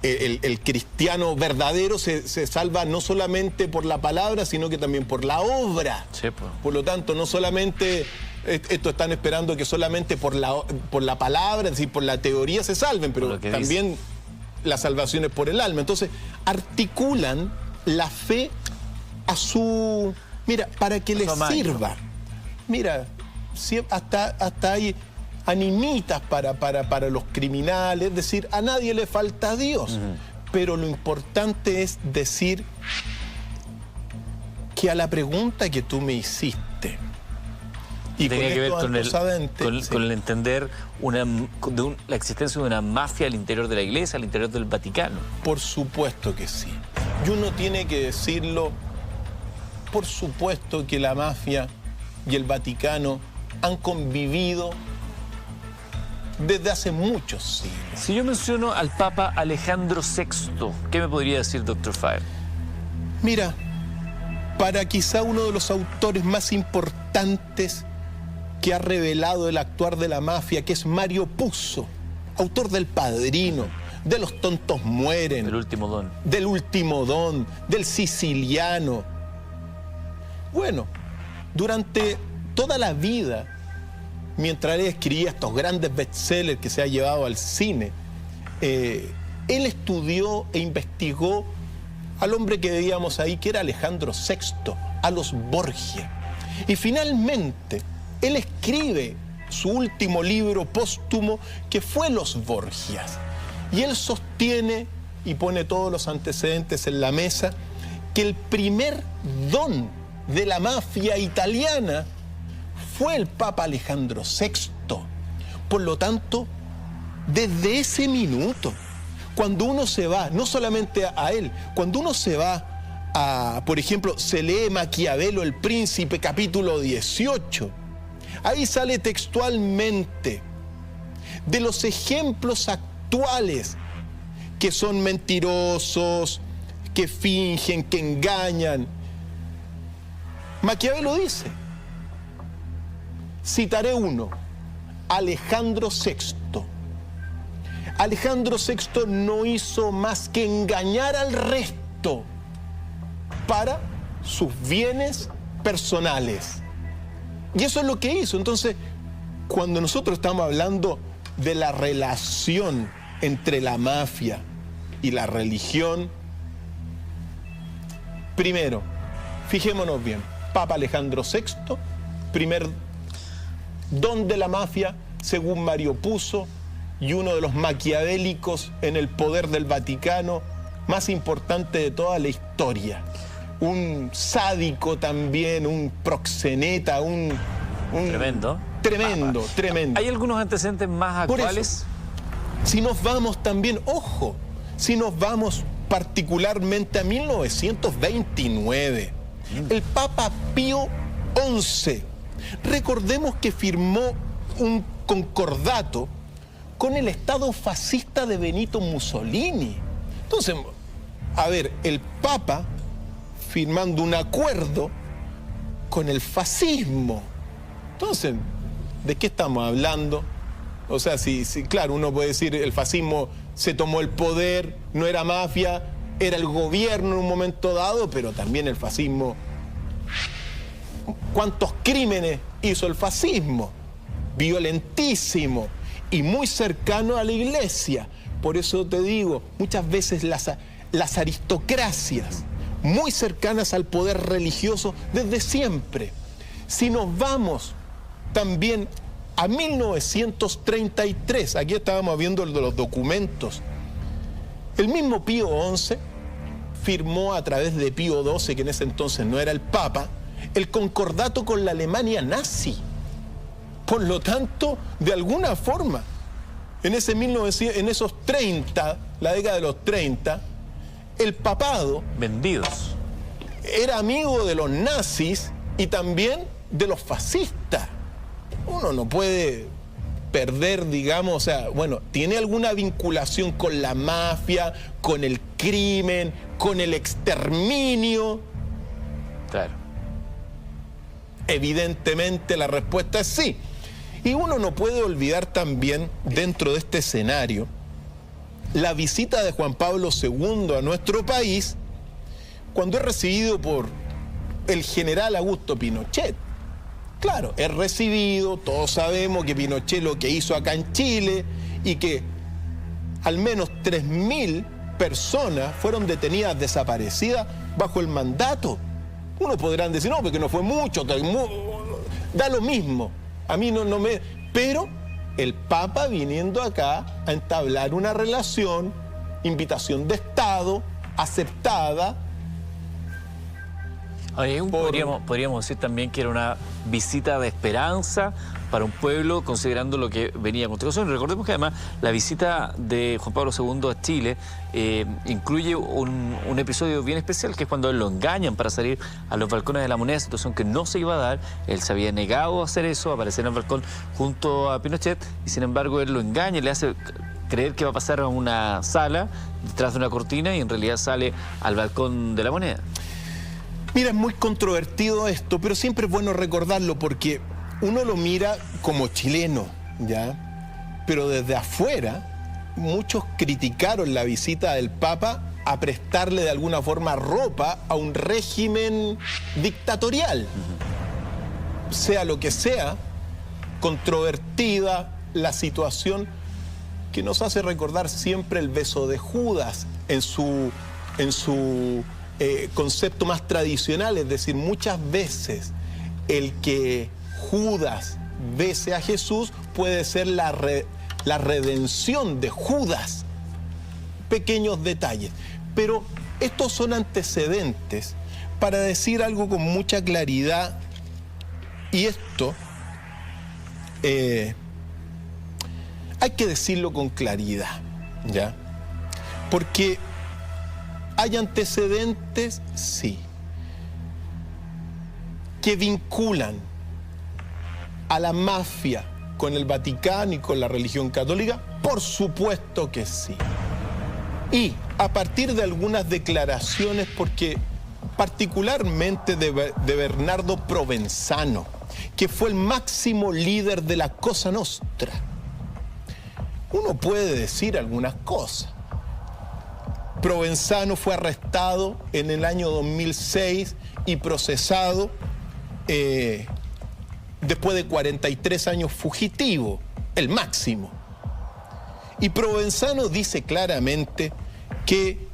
el cristiano verdadero se salva no solamente por la palabra, sino que también por la obra. Sí, pues. Por lo tanto, no solamente, esto están esperando que solamente por la palabra, es decir, por la teoría se salven, pero también la salvación es por el alma. Entonces, articulan la fe a su... Mira, para que les sirva. Mira, hasta hay animitas para los criminales, es decir, a nadie le falta Dios. Pero lo importante es decir que a la pregunta que tú me hiciste, y tenía que ver con el entender la existencia de una mafia al interior de la Iglesia, al interior del Vaticano. Por supuesto que sí. Y uno tiene que decirlo, por supuesto que la mafia y el Vaticano han convivido desde hace muchos siglos. Si yo menciono al Papa Alejandro VI, ¿qué me podría decir, Dr. Fire? Mira, para quizá uno de los autores más importantes que ha revelado el actuar de la mafia, que es Mario Puzo, autor del Padrino, de Los tontos mueren, del Último Don, del Siciliano. Bueno, durante toda la vida, mientras él escribía estos grandes bestsellers que se ha llevado al cine, él estudió e investigó al hombre que veíamos ahí, que era Alejandro VI, a los Borgia. Y finalmente, él escribe su último libro póstumo, que fue Los Borgias. Y él sostiene, y pone todos los antecedentes en la mesa, que el primer don de la mafia italiana fue el Papa Alejandro VI. Por lo tanto, desde ese minuto, cuando uno se va, no solamente a él, cuando uno se va a, por ejemplo, se lee Maquiavelo, El Príncipe, capítulo 18, ahí sale textualmente de los ejemplos actuales que son mentirosos, que fingen, que engañan. Maquiavelo dice, citaré uno, Alejandro VI. Alejandro VI no hizo más que engañar al resto para sus bienes personales. Y eso es lo que hizo. Entonces, cuando nosotros estamos hablando de la relación entre la mafia y la religión, primero, fijémonos bien, Papa Alejandro VI, primer don de la mafia, según Mario Puzo, y uno de los maquiavélicos en el poder del Vaticano más importante de toda la historia. Un sádico también, un proxeneta, un tremendo. Tremendo. ¿Hay algunos antecedentes más actuales? Por eso, si nos vamos también, ojo, si nos vamos particularmente a 1929, el Papa Pío XI, recordemos que firmó un concordato con el Estado fascista de Benito Mussolini. Entonces, a ver, el Papa firmando un acuerdo con el fascismo. Entonces, ¿de qué estamos hablando? O sea, claro, uno puede decir el fascismo se tomó el poder, no era mafia, era el gobierno en un momento dado, pero también el fascismo. ¿Cuántos crímenes hizo el fascismo? Violentísimo y muy cercano a la Iglesia. Por eso te digo, muchas veces las aristocracias muy cercanas al poder religioso desde siempre. Si nos vamos también a 1933, aquí estábamos viendo los documentos, el mismo Pío XI firmó a través de Pío XII, que en ese entonces no era el Papa, el concordato con la Alemania nazi. Por lo tanto, de alguna forma, en esos 30, la década de los 30, el papado Vendidos. era amigo de los nazis y también de los fascistas. Uno no puede perder, digamos, o sea, bueno, tiene alguna vinculación con la mafia, con el crimen, con el exterminio. Claro. Evidentemente la respuesta es sí. Y uno no puede olvidar también, dentro de este escenario, la visita de Juan Pablo II a nuestro país, cuando es recibido por el general Augusto Pinochet. Claro, es recibido, todos sabemos que Pinochet lo que hizo acá en Chile y que al menos 3.000 personas fueron detenidas, desaparecidas bajo el mandato. Unos podrán decir, no, porque no fue mucho, da lo mismo. A mí no me... Pero el Papa viniendo acá a entablar una relación, invitación de Estado, aceptada. Podríamos decir también que era una visita de esperanza para un pueblo, considerando lo que venía a continuación. Recordemos que además la visita de Juan Pablo II a Chile incluye un episodio bien especial, que es cuando él lo engañan para salir a los balcones de la Moneda, situación que no se iba a dar. Él se había negado a hacer eso, a aparecer en el balcón junto a Pinochet, y sin embargo él lo engaña y le hace creer que va a pasar a una sala detrás de una cortina y en realidad sale al balcón de la Moneda. Mira, es muy controvertido esto, pero siempre es bueno recordarlo porque uno lo mira como chileno, ¿ya? Pero desde afuera, muchos criticaron la visita del Papa a prestarle de alguna forma ropa a un régimen dictatorial. Sea lo que sea, controvertida la situación, que nos hace recordar siempre el beso de Judas en su concepto más tradicional, es decir, muchas veces el que Judas bese a Jesús puede ser la redención de Judas. Pequeños detalles. Pero estos son antecedentes para decir algo con mucha claridad, y esto hay que decirlo con claridad, ¿ya? Porque ¿hay antecedentes? Sí. ¿Que vinculan a la mafia con el Vaticano y con la religión católica? Por supuesto que sí. Y a partir de algunas declaraciones, porque particularmente de Bernardo Provenzano, que fue el máximo líder de la Cosa Nostra, uno puede decir algunas cosas. Provenzano fue arrestado en el año 2006 y procesado después de 43 años fugitivo, el máximo. Y Provenzano dice claramente que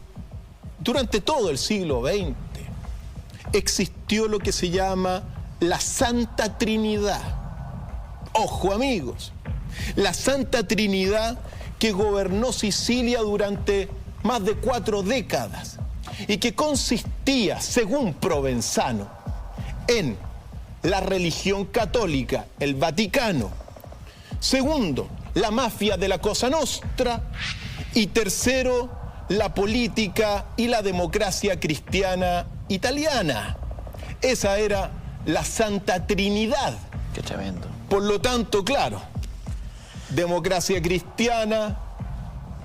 durante todo el siglo XX existió lo que se llama la Santa Trinidad. Ojo, amigos, la Santa Trinidad que gobernó Sicilia durante más de 4 décadas y que consistía, según Provenzano, en la religión católica, el Vaticano; segundo, la mafia de la Cosa Nostra; y tercero, la política y la democracia cristiana italiana. Esa era la Santa Trinidad. Qué tremendo. Por lo tanto, claro, democracia cristiana,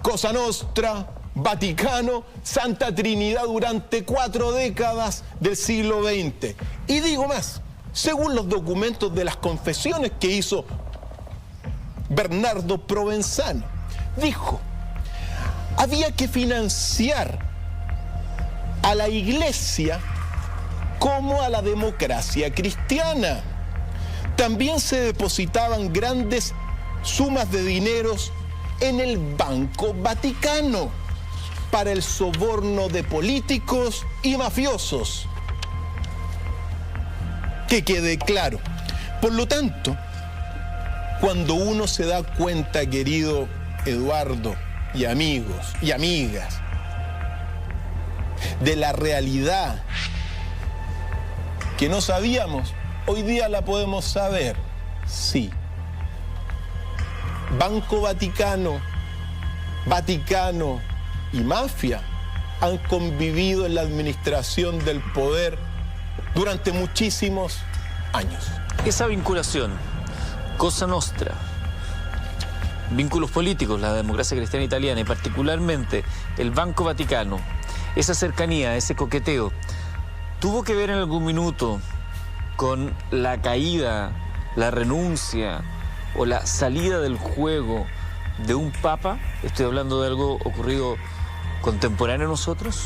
Cosa Nostra, Vaticano, Santa Trinidad durante 4 décadas del siglo XX. Y digo más, según los documentos de las confesiones que hizo Bernardo Provenzano, dijo: había que financiar a la iglesia como a la democracia cristiana. También se depositaban grandes sumas de dineros en el Banco Vaticano. para el soborno de políticos y mafiosos. Que quede claro. Por lo tanto, cuando uno se da cuenta, querido Eduardo y amigos y amigas, de la realidad que no sabíamos, hoy día la podemos saber. Sí. Banco Vaticano, Vaticano y mafia han convivido en la administración del poder durante muchísimos años. Esa vinculación, Cosa Nostra, vínculos políticos, la democracia cristiana italiana y particularmente el Banco Vaticano, esa cercanía, ese coqueteo, ¿tuvo que ver en algún minuto con la caída, la renuncia o la salida del juego de un papa? Estoy hablando de algo ocurrido contemporáneo a nosotros.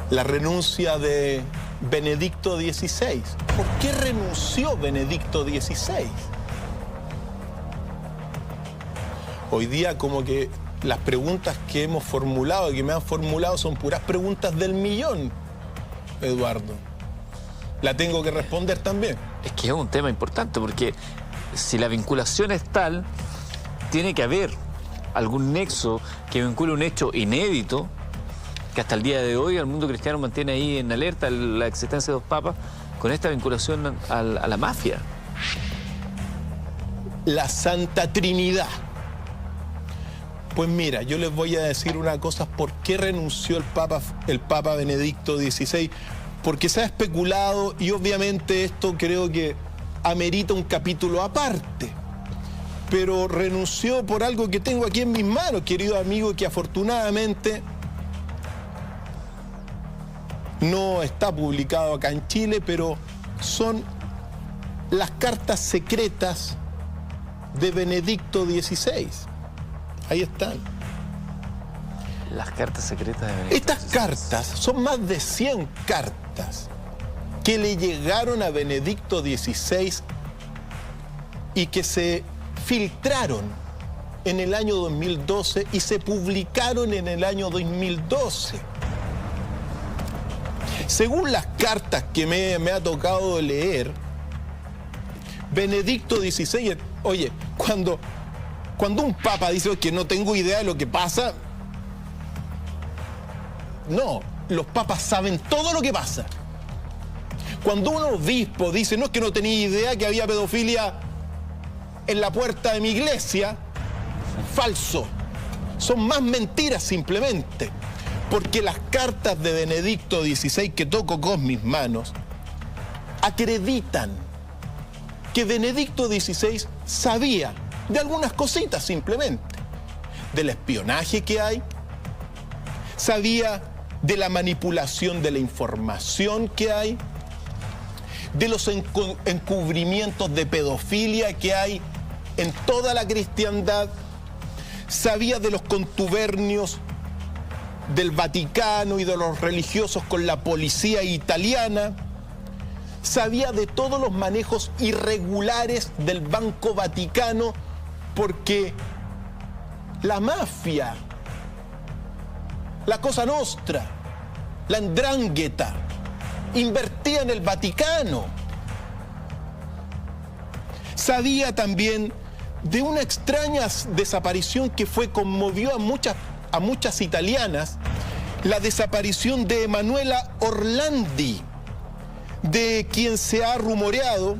La renuncia de Benedicto XVI. ¿Por qué renunció Benedicto XVI? Hoy día como que las preguntas que hemos formulado y que me han formulado son puras preguntas del millón, Eduardo. La tengo que responder también. Es que es un tema importante porque si la vinculación es tal, tiene que haber algún nexo que vincule un hecho inédito que hasta el día de hoy el mundo cristiano mantiene ahí en alerta la existencia de dos papas con esta vinculación a la mafia. La Santa Trinidad. Pues mira, yo les voy a decir una cosa, ¿por qué renunció el Papa Benedicto XVI? Porque se ha especulado y obviamente esto creo que amerita un capítulo aparte. Pero renunció por algo que tengo aquí en mis manos, querido amigo, que afortunadamente no está publicado acá en Chile, pero son las cartas secretas de Benedicto XVI. Ahí están. Las cartas secretas de Benedicto Estas XVI. cartas son más de 100 cartas que le llegaron a Benedicto XVI y que se filtraron en el año 2012 y se publicaron en el año 2012. Según las cartas que me ha tocado leer, Benedicto XVI, oye, cuando un papa dice que no tengo idea de lo que pasa, no, los papas saben todo lo que pasa. Cuando un obispo dice, no es que no tenía idea que había pedofilia en la puerta de mi iglesia, falso. Son más mentiras simplemente. Porque las cartas de Benedicto XVI que toco con mis manos acreditan que Benedicto XVI sabía de algunas cositas simplemente. Del espionaje que hay, sabía de la manipulación de la información que hay, de los encubrimientos de pedofilia que hay en toda la cristiandad, sabía de los contubernios del Vaticano y de los religiosos con la policía italiana, sabía de todos los manejos irregulares del Banco Vaticano, porque la mafia, la Cosa Nostra, la 'Ndrangheta, invertía en el Vaticano. Sabía también de una extraña desaparición que conmovió a muchas italianas, la desaparición de Emanuela Orlandi, de quien se ha rumoreado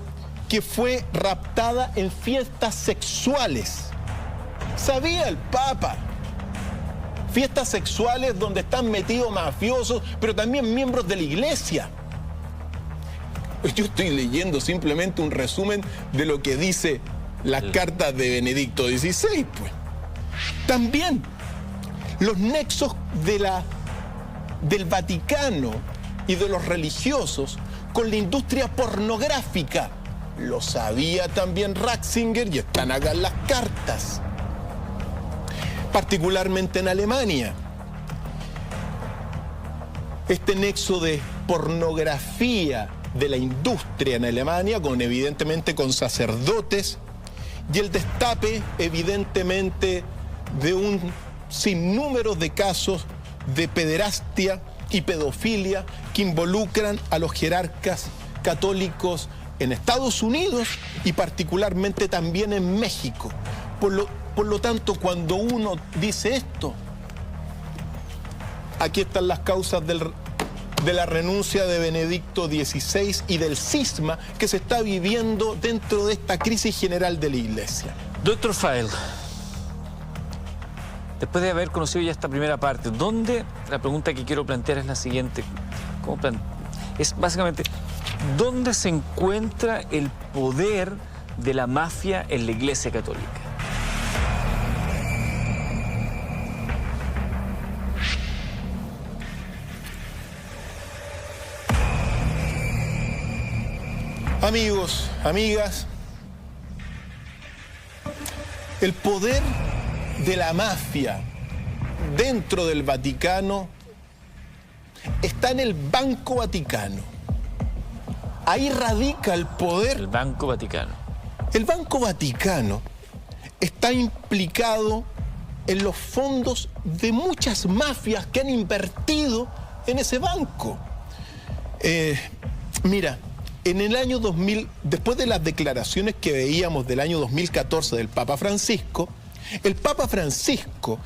que fue raptada en fiestas sexuales. Sabía el Papa. Fiestas sexuales donde están metidos mafiosos, pero también miembros de la iglesia. Yo estoy leyendo simplemente un resumen de lo que dice las cartas de Benedicto XVI, pues. También los nexos del Vaticano y de los religiosos con la industria pornográfica. Lo sabía también Ratzinger y están acá en las cartas. Particularmente en Alemania. Este nexo de pornografía de la industria en Alemania, evidentemente con sacerdotes y el destape, evidentemente, de un sinnúmero de casos de pederastia y pedofilia que involucran a los jerarcas católicos en Estados Unidos y particularmente también en México. Por lo tanto, cuando uno dice esto, aquí están las causas de la renuncia de Benedicto XVI y del cisma que se está viviendo dentro de esta crisis general de la Iglesia. Doctor Fael, después de haber conocido ya esta primera parte, la pregunta que quiero plantear es la siguiente. Es básicamente, ¿dónde se encuentra el poder de la mafia en la Iglesia Católica? Amigos, amigas, el poder de la mafia dentro del Vaticano está en el Banco Vaticano. Ahí radica el poder. El Banco Vaticano. El Banco Vaticano está implicado en los fondos de muchas mafias que han invertido en ese banco. Mira, en el año 2000, después de las declaraciones que veíamos del año 2014 del Papa Francisco, el Papa Francisco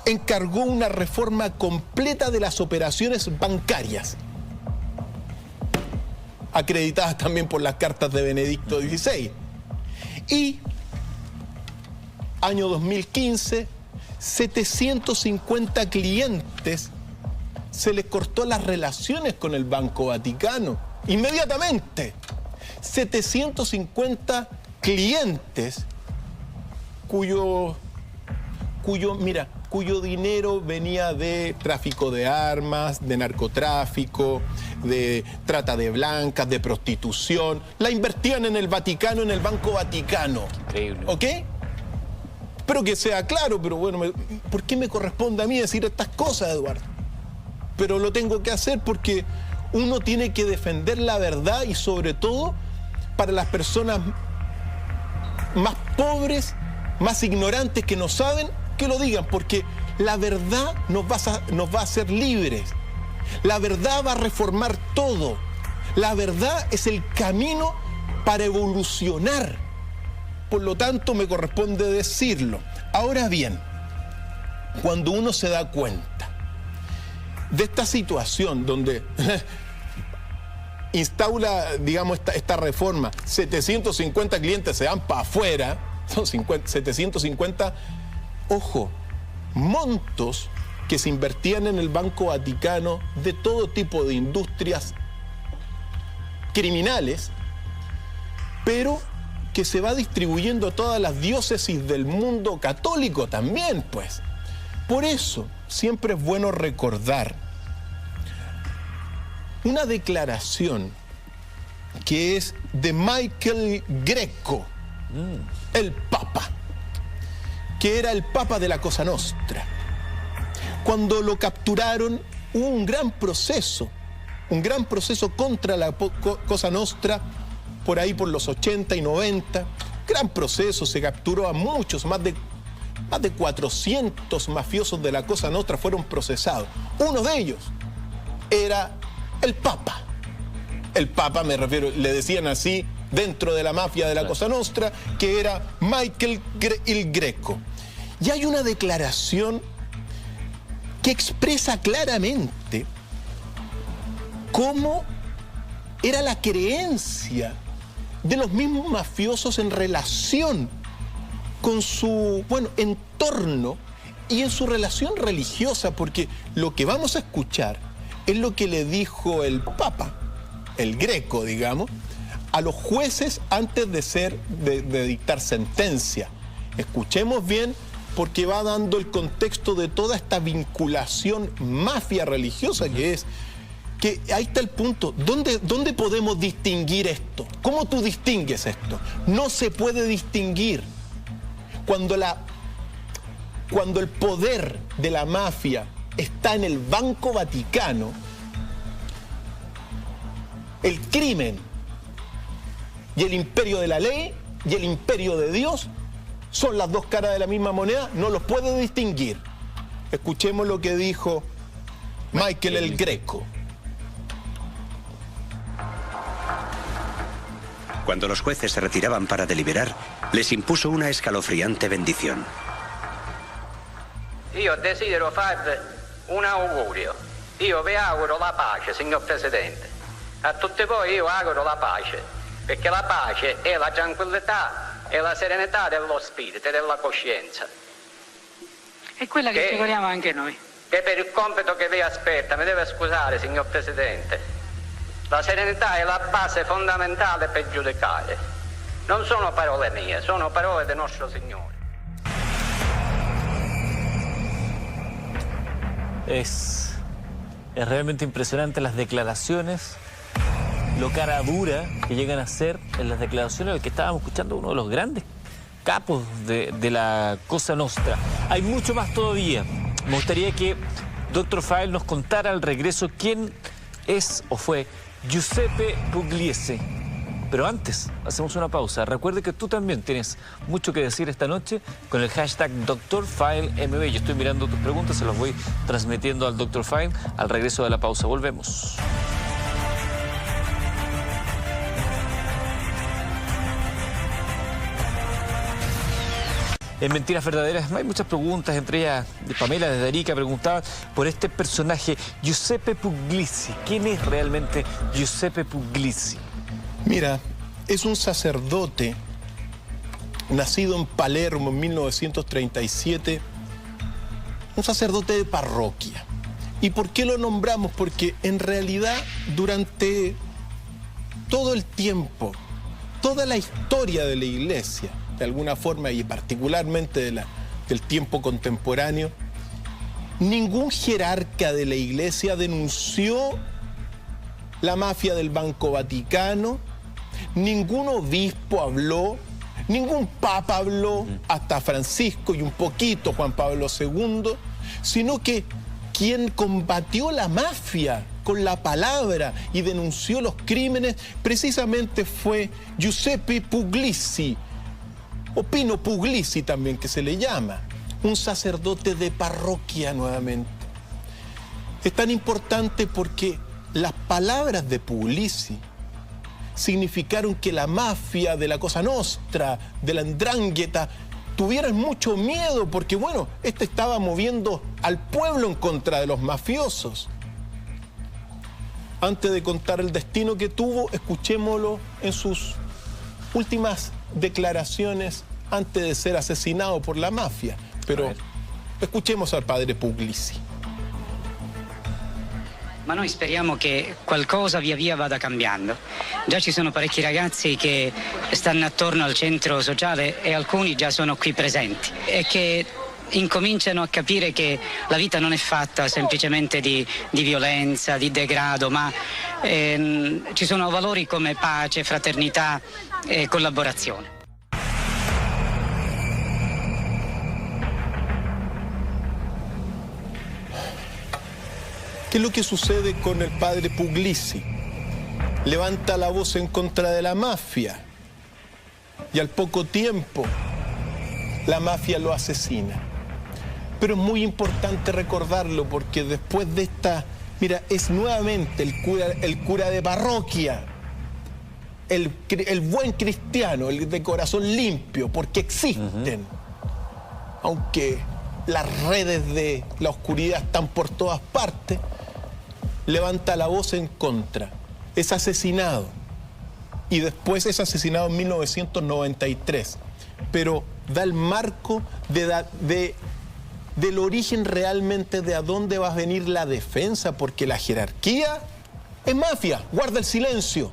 encargó una reforma completa de las operaciones bancarias, acreditadas también por las cartas de Benedicto XVI. Y año 2015, 750 clientes se les cortó las relaciones con el Banco Vaticano. Inmediatamente, 750 clientes cuyo dinero venía de tráfico de armas, de narcotráfico, de trata de blancas, de prostitución, la invertían en el Vaticano, en el Banco Vaticano. Increíble. ¿Ok? Espero que sea claro, pero bueno, ¿por qué me corresponde a mí decir estas cosas, Eduardo? Pero lo tengo que hacer porque uno tiene que defender la verdad y sobre todo para las personas más pobres, más ignorantes que no saben, que lo digan, porque la verdad nos va a hacer libres. La verdad va a reformar todo. La verdad es el camino para evolucionar. Por lo tanto, me corresponde decirlo. Ahora bien, cuando uno se da cuenta de esta situación donde instaura, digamos, esta reforma, 750 clientes se van para afuera, son 750, ojo, montos que se invertían en el Banco Vaticano de todo tipo de industrias criminales, pero que se va distribuyendo a todas las diócesis del mundo católico también, pues. Por eso, siempre es bueno recordar una declaración que es de Michael Greco, el Papa, que era el Papa de la Cosa Nostra. Cuando lo capturaron, hubo un gran proceso contra la Cosa Nostra, por ahí por los 80 y 90. Gran proceso, se capturó a muchos, más de 400 mafiosos de la Cosa Nostra fueron procesados. Uno de ellos era el Papa. El Papa, me refiero, le decían así dentro de la mafia de la Cosa Nostra, que era Michael el Greco. Y hay una declaración que expresa claramente cómo era la creencia de los mismos mafiosos en relación con su, entorno y en su relación religiosa, porque lo que vamos a escuchar es lo que le dijo el Papa, el Greco, digamos, a los jueces antes de dictar sentencia. Escuchemos bien, porque va dando el contexto de toda esta vinculación mafia religiosa que es. Que ahí está el punto. ¿Dónde podemos distinguir esto? ¿Cómo tú distingues esto? No se puede distinguir. Cuando el poder de la mafia está en el Banco Vaticano, el crimen y el imperio de la ley y el imperio de Dios son las dos caras de la misma moneda, no los puede distinguir. Escuchemos lo que dijo Michael el Greco. Cuando los jueces se retiraban para deliberar, les impuso una escalofriante bendición. Io desidero farvi un augurio. Io vi auguro la pace, signor Presidente. A tutti voi io auguro la pace, perché la pace è la tranquillità e la serenità dello spirito e della coscienza. È quella che ci auguriamo anche noi. Che per il compito che vi aspetta, mi deve scusare, signor Presidente, la serenità è la base fondamentale per giudicare. Non sono parole mie, sono parole del nostro Signore. Es realmente impresionante las declaraciones, lo cara dura que llegan a ser en las declaraciones del que estábamos escuchando, uno de los grandes capos de la Cosa Nostra. Hay mucho más todavía. Me gustaría que Dr. File nos contara al regreso quién es o fue Giuseppe Pugliese. Pero antes, hacemos una pausa. Recuerde que tú también tienes mucho que decir esta noche con el hashtag DrFileMB. Yo estoy mirando tus preguntas, se las voy transmitiendo al Dr. File al regreso de la pausa. Volvemos. En Mentiras Verdaderas hay muchas preguntas, entre ellas de Pamela desde Arica preguntaba por este personaje, Giuseppe Puglisi. ¿Quién es realmente Giuseppe Puglisi? Mira, es un sacerdote nacido en Palermo en 1937, un sacerdote de parroquia. ¿Y por qué lo nombramos? Porque en realidad durante todo el tiempo, toda la historia de la Iglesia, de alguna forma y particularmente del tiempo contemporáneo, ningún jerarca de la Iglesia denunció la mafia del Banco Vaticano, ningún obispo habló, ningún papa habló, hasta Francisco y un poquito Juan Pablo II, sino que quien combatió la mafia con la palabra y denunció los crímenes precisamente fue Giuseppe Puglisi, o Pino Puglisi también que se le llama, un sacerdote de parroquia nuevamente. Es tan importante porque las palabras de Puglisi significaron que la mafia de la Cosa Nostra, de la 'Ndrangheta, tuvieran mucho miedo porque, bueno, estaba moviendo al pueblo en contra de los mafiosos. Antes de contar el destino que tuvo, escuchémoslo en sus últimas declaraciones antes de ser asesinado por la mafia. Pero escuchemos al padre Puglisi. Ma noi speriamo che qualcosa via via vada cambiando. Già ci sono parecchi ragazzi che stanno attorno al centro sociale e alcuni già sono qui presenti e che incominciano a capire che la vita non è fatta semplicemente di violenza, di degrado, ma ci sono valori come pace, fraternità e collaborazione. ¿Qué es lo que sucede con el padre Puglisi? Levanta la voz en contra de la mafia y al poco tiempo la mafia lo asesina. Pero es muy importante recordarlo porque después de esta, mira, es nuevamente el cura de parroquia, el buen cristiano, el de corazón limpio, porque existen, aunque las redes de la oscuridad están por todas partes, levanta la voz en contra, es asesinado y después es asesinado en 1993, pero da el marco del origen realmente de a dónde va a venir la defensa, porque la jerarquía es mafia, guarda el silencio,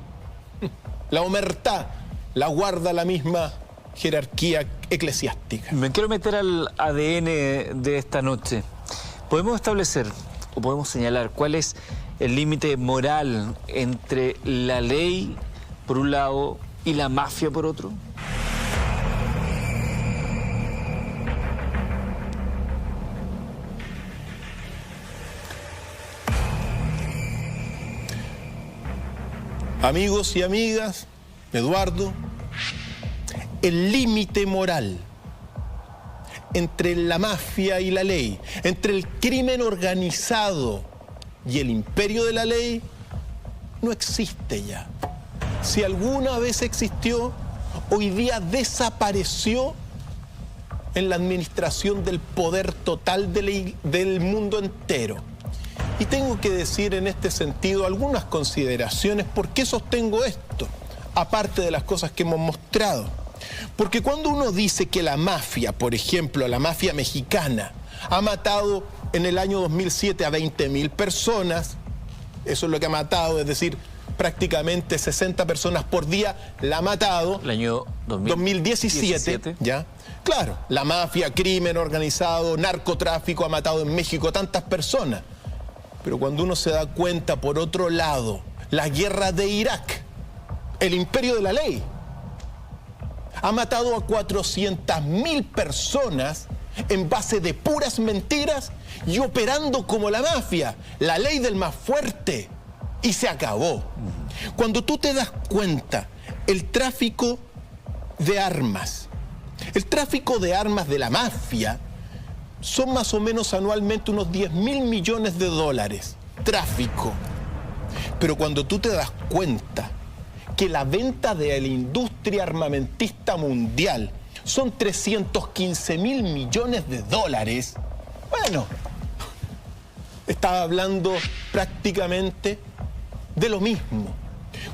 la omertá la guarda la misma jerarquía eclesiástica. Me quiero meter al ADN de esta noche. ¿Podemos establecer o podemos señalar cuál es el límite moral entre la ley, por un lado, y la mafia, por otro? Amigos y amigas, Eduardo, el límite moral entre la mafia y la ley, entre el crimen organizado y el imperio de la ley, no existe ya. Si alguna vez existió, hoy día desapareció en la administración del poder total del mundo entero. Y tengo que decir en este sentido algunas consideraciones. ¿Por qué sostengo esto? Aparte de las cosas que hemos mostrado. Porque cuando uno dice que la mafia, por ejemplo, la mafia mexicana, ha matado en el año 2007 a 20.000 personas, eso es lo que ha matado, es decir, prácticamente 60 personas por día la ha matado. El año 2017, ¿ya? Claro, la mafia, crimen organizado, narcotráfico ha matado en México tantas personas. Pero cuando uno se da cuenta, por otro lado, la guerra de Irak, el imperio de la ley, ha matado a 400.000 personas en base de puras mentiras y operando como la mafia, la ley del más fuerte, y se acabó. Cuando tú te das cuenta, el tráfico de armas de la mafia son más o menos anualmente unos 10.000 millones de dólares, tráfico. Pero cuando tú te das cuenta que la venta de la industria armamentista mundial son 315.000 millones de dólares, bueno, estaba hablando prácticamente de lo mismo.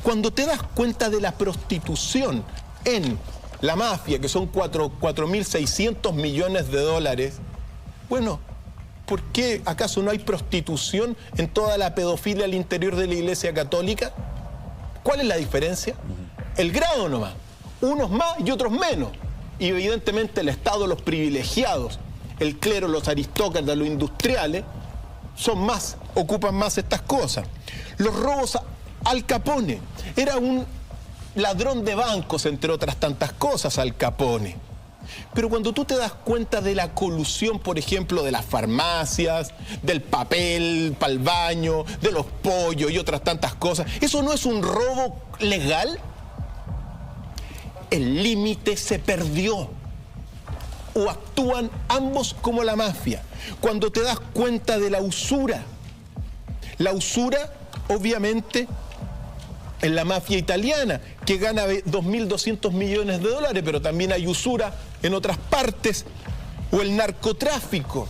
Cuando te das cuenta de la prostitución en la mafia, que son 4.600 millones de dólares, bueno, ¿por qué acaso no hay prostitución en toda la pedofilia al interior de la Iglesia Católica? ¿Cuál es la diferencia? El grado nomás. Unos más y otros menos. Y evidentemente el Estado, los privilegiados, el clero, los aristócratas, los industriales, ocupan más estas cosas. Los robos Al Capone. Era un ladrón de bancos, entre otras tantas cosas, Al Capone. Pero cuando tú te das cuenta de la colusión, por ejemplo, de las farmacias, del papel para el baño, de los pollos y otras tantas cosas, ¿eso no es un robo legal? El límite se perdió. O actúan ambos como la mafia. Cuando te das cuenta de la usura, obviamente, en la mafia italiana, que gana 2.200 millones de dólares, pero también hay usura en otras partes. O el narcotráfico.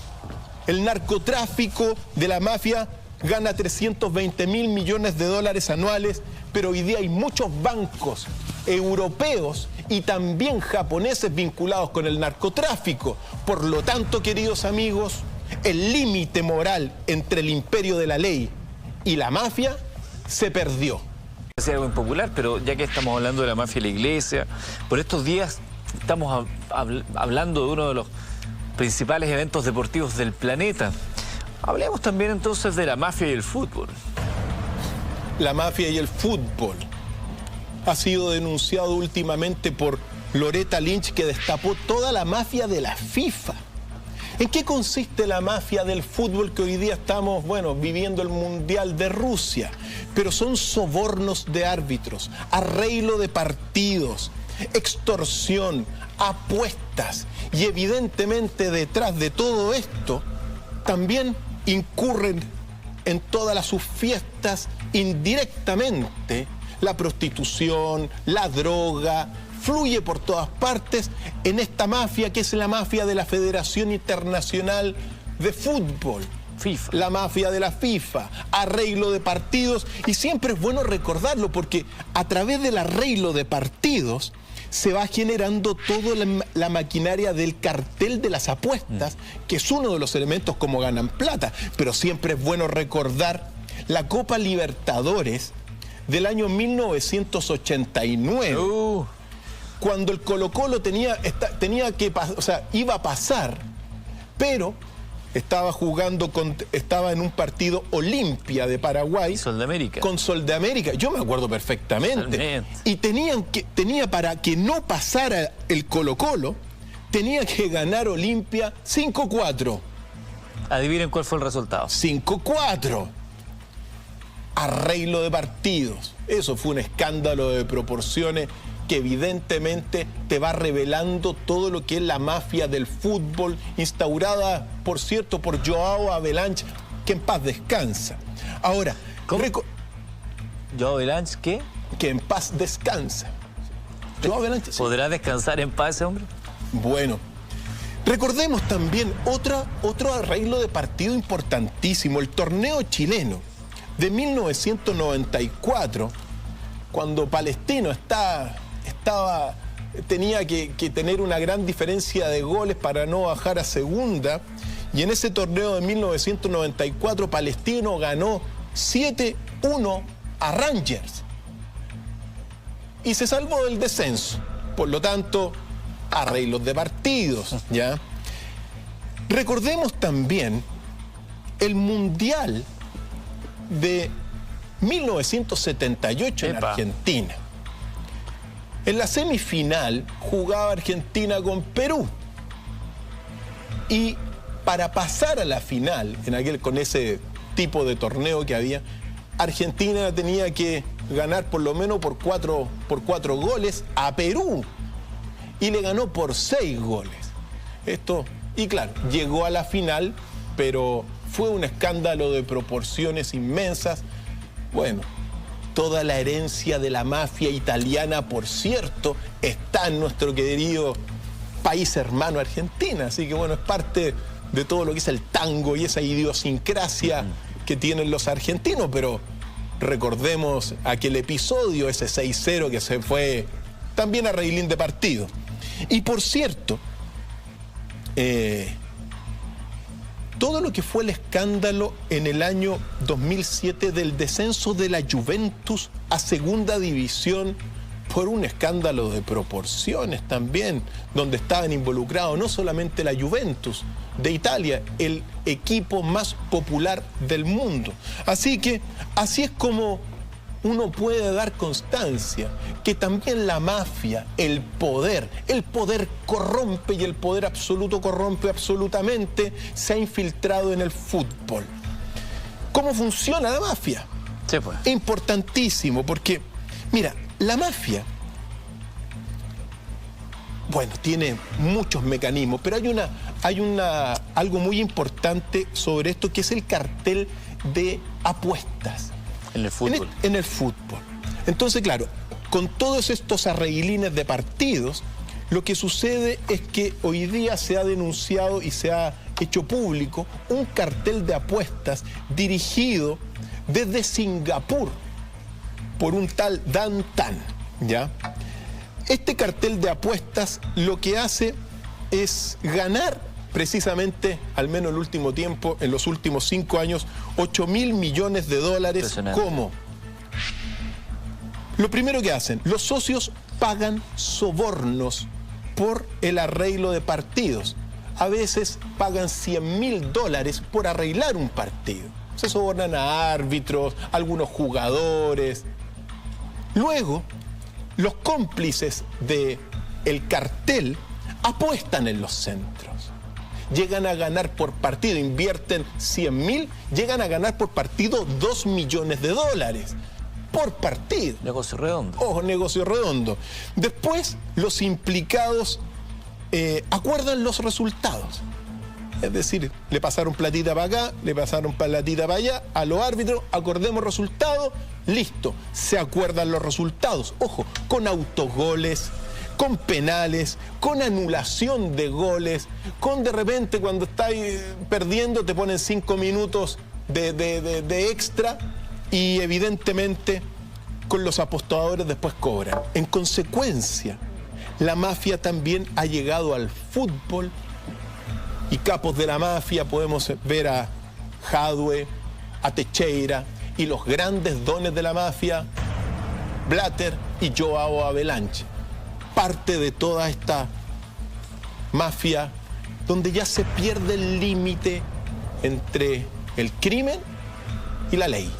El narcotráfico de la mafia gana 320.000 millones de dólares anuales, pero hoy día hay muchos bancos europeos y también japoneses vinculados con el narcotráfico. Por lo tanto, queridos amigos, el límite moral entre el imperio de la ley y la mafia se perdió. Es algo impopular, pero ya que estamos hablando de la mafia y la iglesia, por estos días estamos hablando de uno de los principales eventos deportivos del planeta. Hablemos también entonces de la mafia y el fútbol. La mafia y el fútbol ha sido denunciado últimamente por Loretta Lynch, que destapó toda la mafia de la FIFA. ¿En qué consiste la mafia del fútbol que hoy día estamos, viviendo el Mundial de Rusia? Pero son sobornos de árbitros, arreglo de partidos, extorsión, apuestas. Y evidentemente detrás de todo esto también incurren en todas sus fiestas indirectamente la prostitución, la droga, fluye por todas partes en esta mafia que es la mafia de la Federación Internacional de Fútbol. FIFA. La mafia de la FIFA, arreglo de partidos, y siempre es bueno recordarlo porque a través del arreglo de partidos se va generando toda la maquinaria del cartel de las apuestas, que es uno de los elementos como ganan plata. Pero siempre es bueno recordar la Copa Libertadores del año 1989. Cuando el Colo-Colo iba a pasar, pero estaba en un partido Olimpia de Paraguay. Sol de América. Con Sol de América. Yo me acuerdo perfectamente. Y para que no pasara el Colo-Colo, tenía que ganar Olimpia 5-4. Adivinen cuál fue el resultado. 5-4. Arreglo de partidos. Eso fue un escándalo de proporciones que evidentemente te va revelando todo lo que es la mafia del fútbol, instaurada, por cierto, por Joao Havelange, que en paz descansa. Ahora, ¿Joao Havelange qué? Que en paz descansa. Joao Havelange, sí. ¿Podrá descansar en paz ese hombre? Bueno, recordemos también otro arreglo de partido importantísimo, el torneo chileno de 1994, cuando Palestino tenía que tener una gran diferencia de goles para no bajar a segunda, y en ese torneo de 1994 Palestino ganó 7-1 a Rangers y se salvó del descenso. Por lo tanto, arreglos de partidos, ¿ya? Recordemos también el Mundial de 1978 en Argentina. En la semifinal jugaba Argentina con Perú. Y para pasar a la final, con ese tipo de torneo que había, Argentina tenía que ganar por lo menos por cuatro goles a Perú. Y le ganó por 6 goles. Y claro, llegó a la final, pero fue un escándalo de proporciones inmensas. Bueno, toda la herencia de la mafia italiana, por cierto, está en nuestro querido país hermano Argentina. Así que bueno, es parte de todo lo que es el tango y esa idiosincrasia que tienen los argentinos. Pero recordemos aquel episodio, ese 6-0 que se fue también a arreglín de partido. Y por cierto, todo lo que fue el escándalo en el año 2007 del descenso de la Juventus a segunda división por un escándalo de proporciones también, donde estaban involucrados no solamente la Juventus de Italia, el equipo más popular del mundo. Así que así es como uno puede dar constancia que también la mafia, el poder corrompe y el poder absoluto corrompe absolutamente, se ha infiltrado en el fútbol. ¿Cómo funciona la mafia? Sí, pues. Importantísimo, porque, mira, la mafia, bueno, tiene muchos mecanismos, pero hay algo muy importante sobre esto, que es el cartel de apuestas. En el fútbol. En el fútbol. Entonces, claro, con todos estos arreglines de partidos, lo que sucede es que hoy día se ha denunciado y se ha hecho público un cartel de apuestas dirigido desde Singapur por un tal Dan Tan, ¿ya? Este cartel de apuestas lo que hace es ganar precisamente, al menos en el último tiempo, en los últimos 5 años, 8.000 millones de dólares. ¿Cómo? Lo primero que hacen, los socios pagan sobornos por el arreglo de partidos. A veces pagan $100.000 por arreglar un partido. Se sobornan a árbitros, a algunos jugadores. Luego, los cómplices del cartel apuestan en los centros. Llegan a ganar por partido, invierten 100.000, llegan a ganar por partido $2 millones por partido. Negocio redondo. Ojo, negocio redondo. Después, los implicados acuerdan los resultados. Es decir, le pasaron platita para acá, le pasaron platita para allá, a los árbitros, acordemos resultados, listo, se acuerdan los resultados. Ojo, con autogoles, con penales, con anulación de goles, con de repente cuando estáis perdiendo te ponen 5 minutos de extra y evidentemente con los apostadores después cobran. En consecuencia, la mafia también ha llegado al fútbol y capos de la mafia podemos ver a Jadwe, a Teixeira y los grandes dones de la mafia, Blatter y Joao Havelange. Parte de toda esta mafia donde ya se pierde el límite entre el crimen y la ley.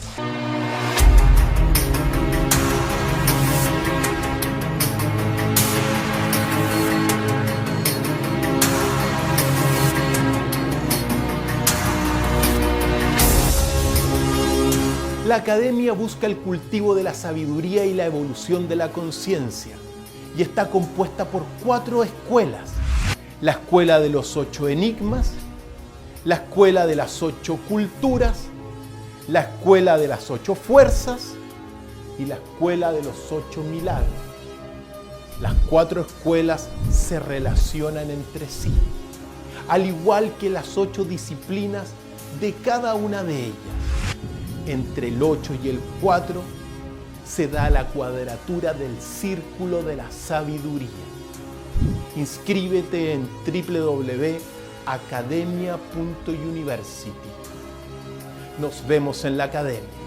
La academia busca el cultivo de la sabiduría y la evolución de la conciencia. y está compuesta por 4 escuelas. La escuela de los 8 enigmas, la escuela de las 8 culturas, la escuela de las 8 fuerzas y la escuela de los 8 milagros. Las 4 escuelas se relacionan entre sí, al igual que las 8 disciplinas de cada una de ellas. Entre el 8 y el 4 se da la cuadratura del círculo de la sabiduría. Inscríbete en www.academia.university. Nos vemos en la academia.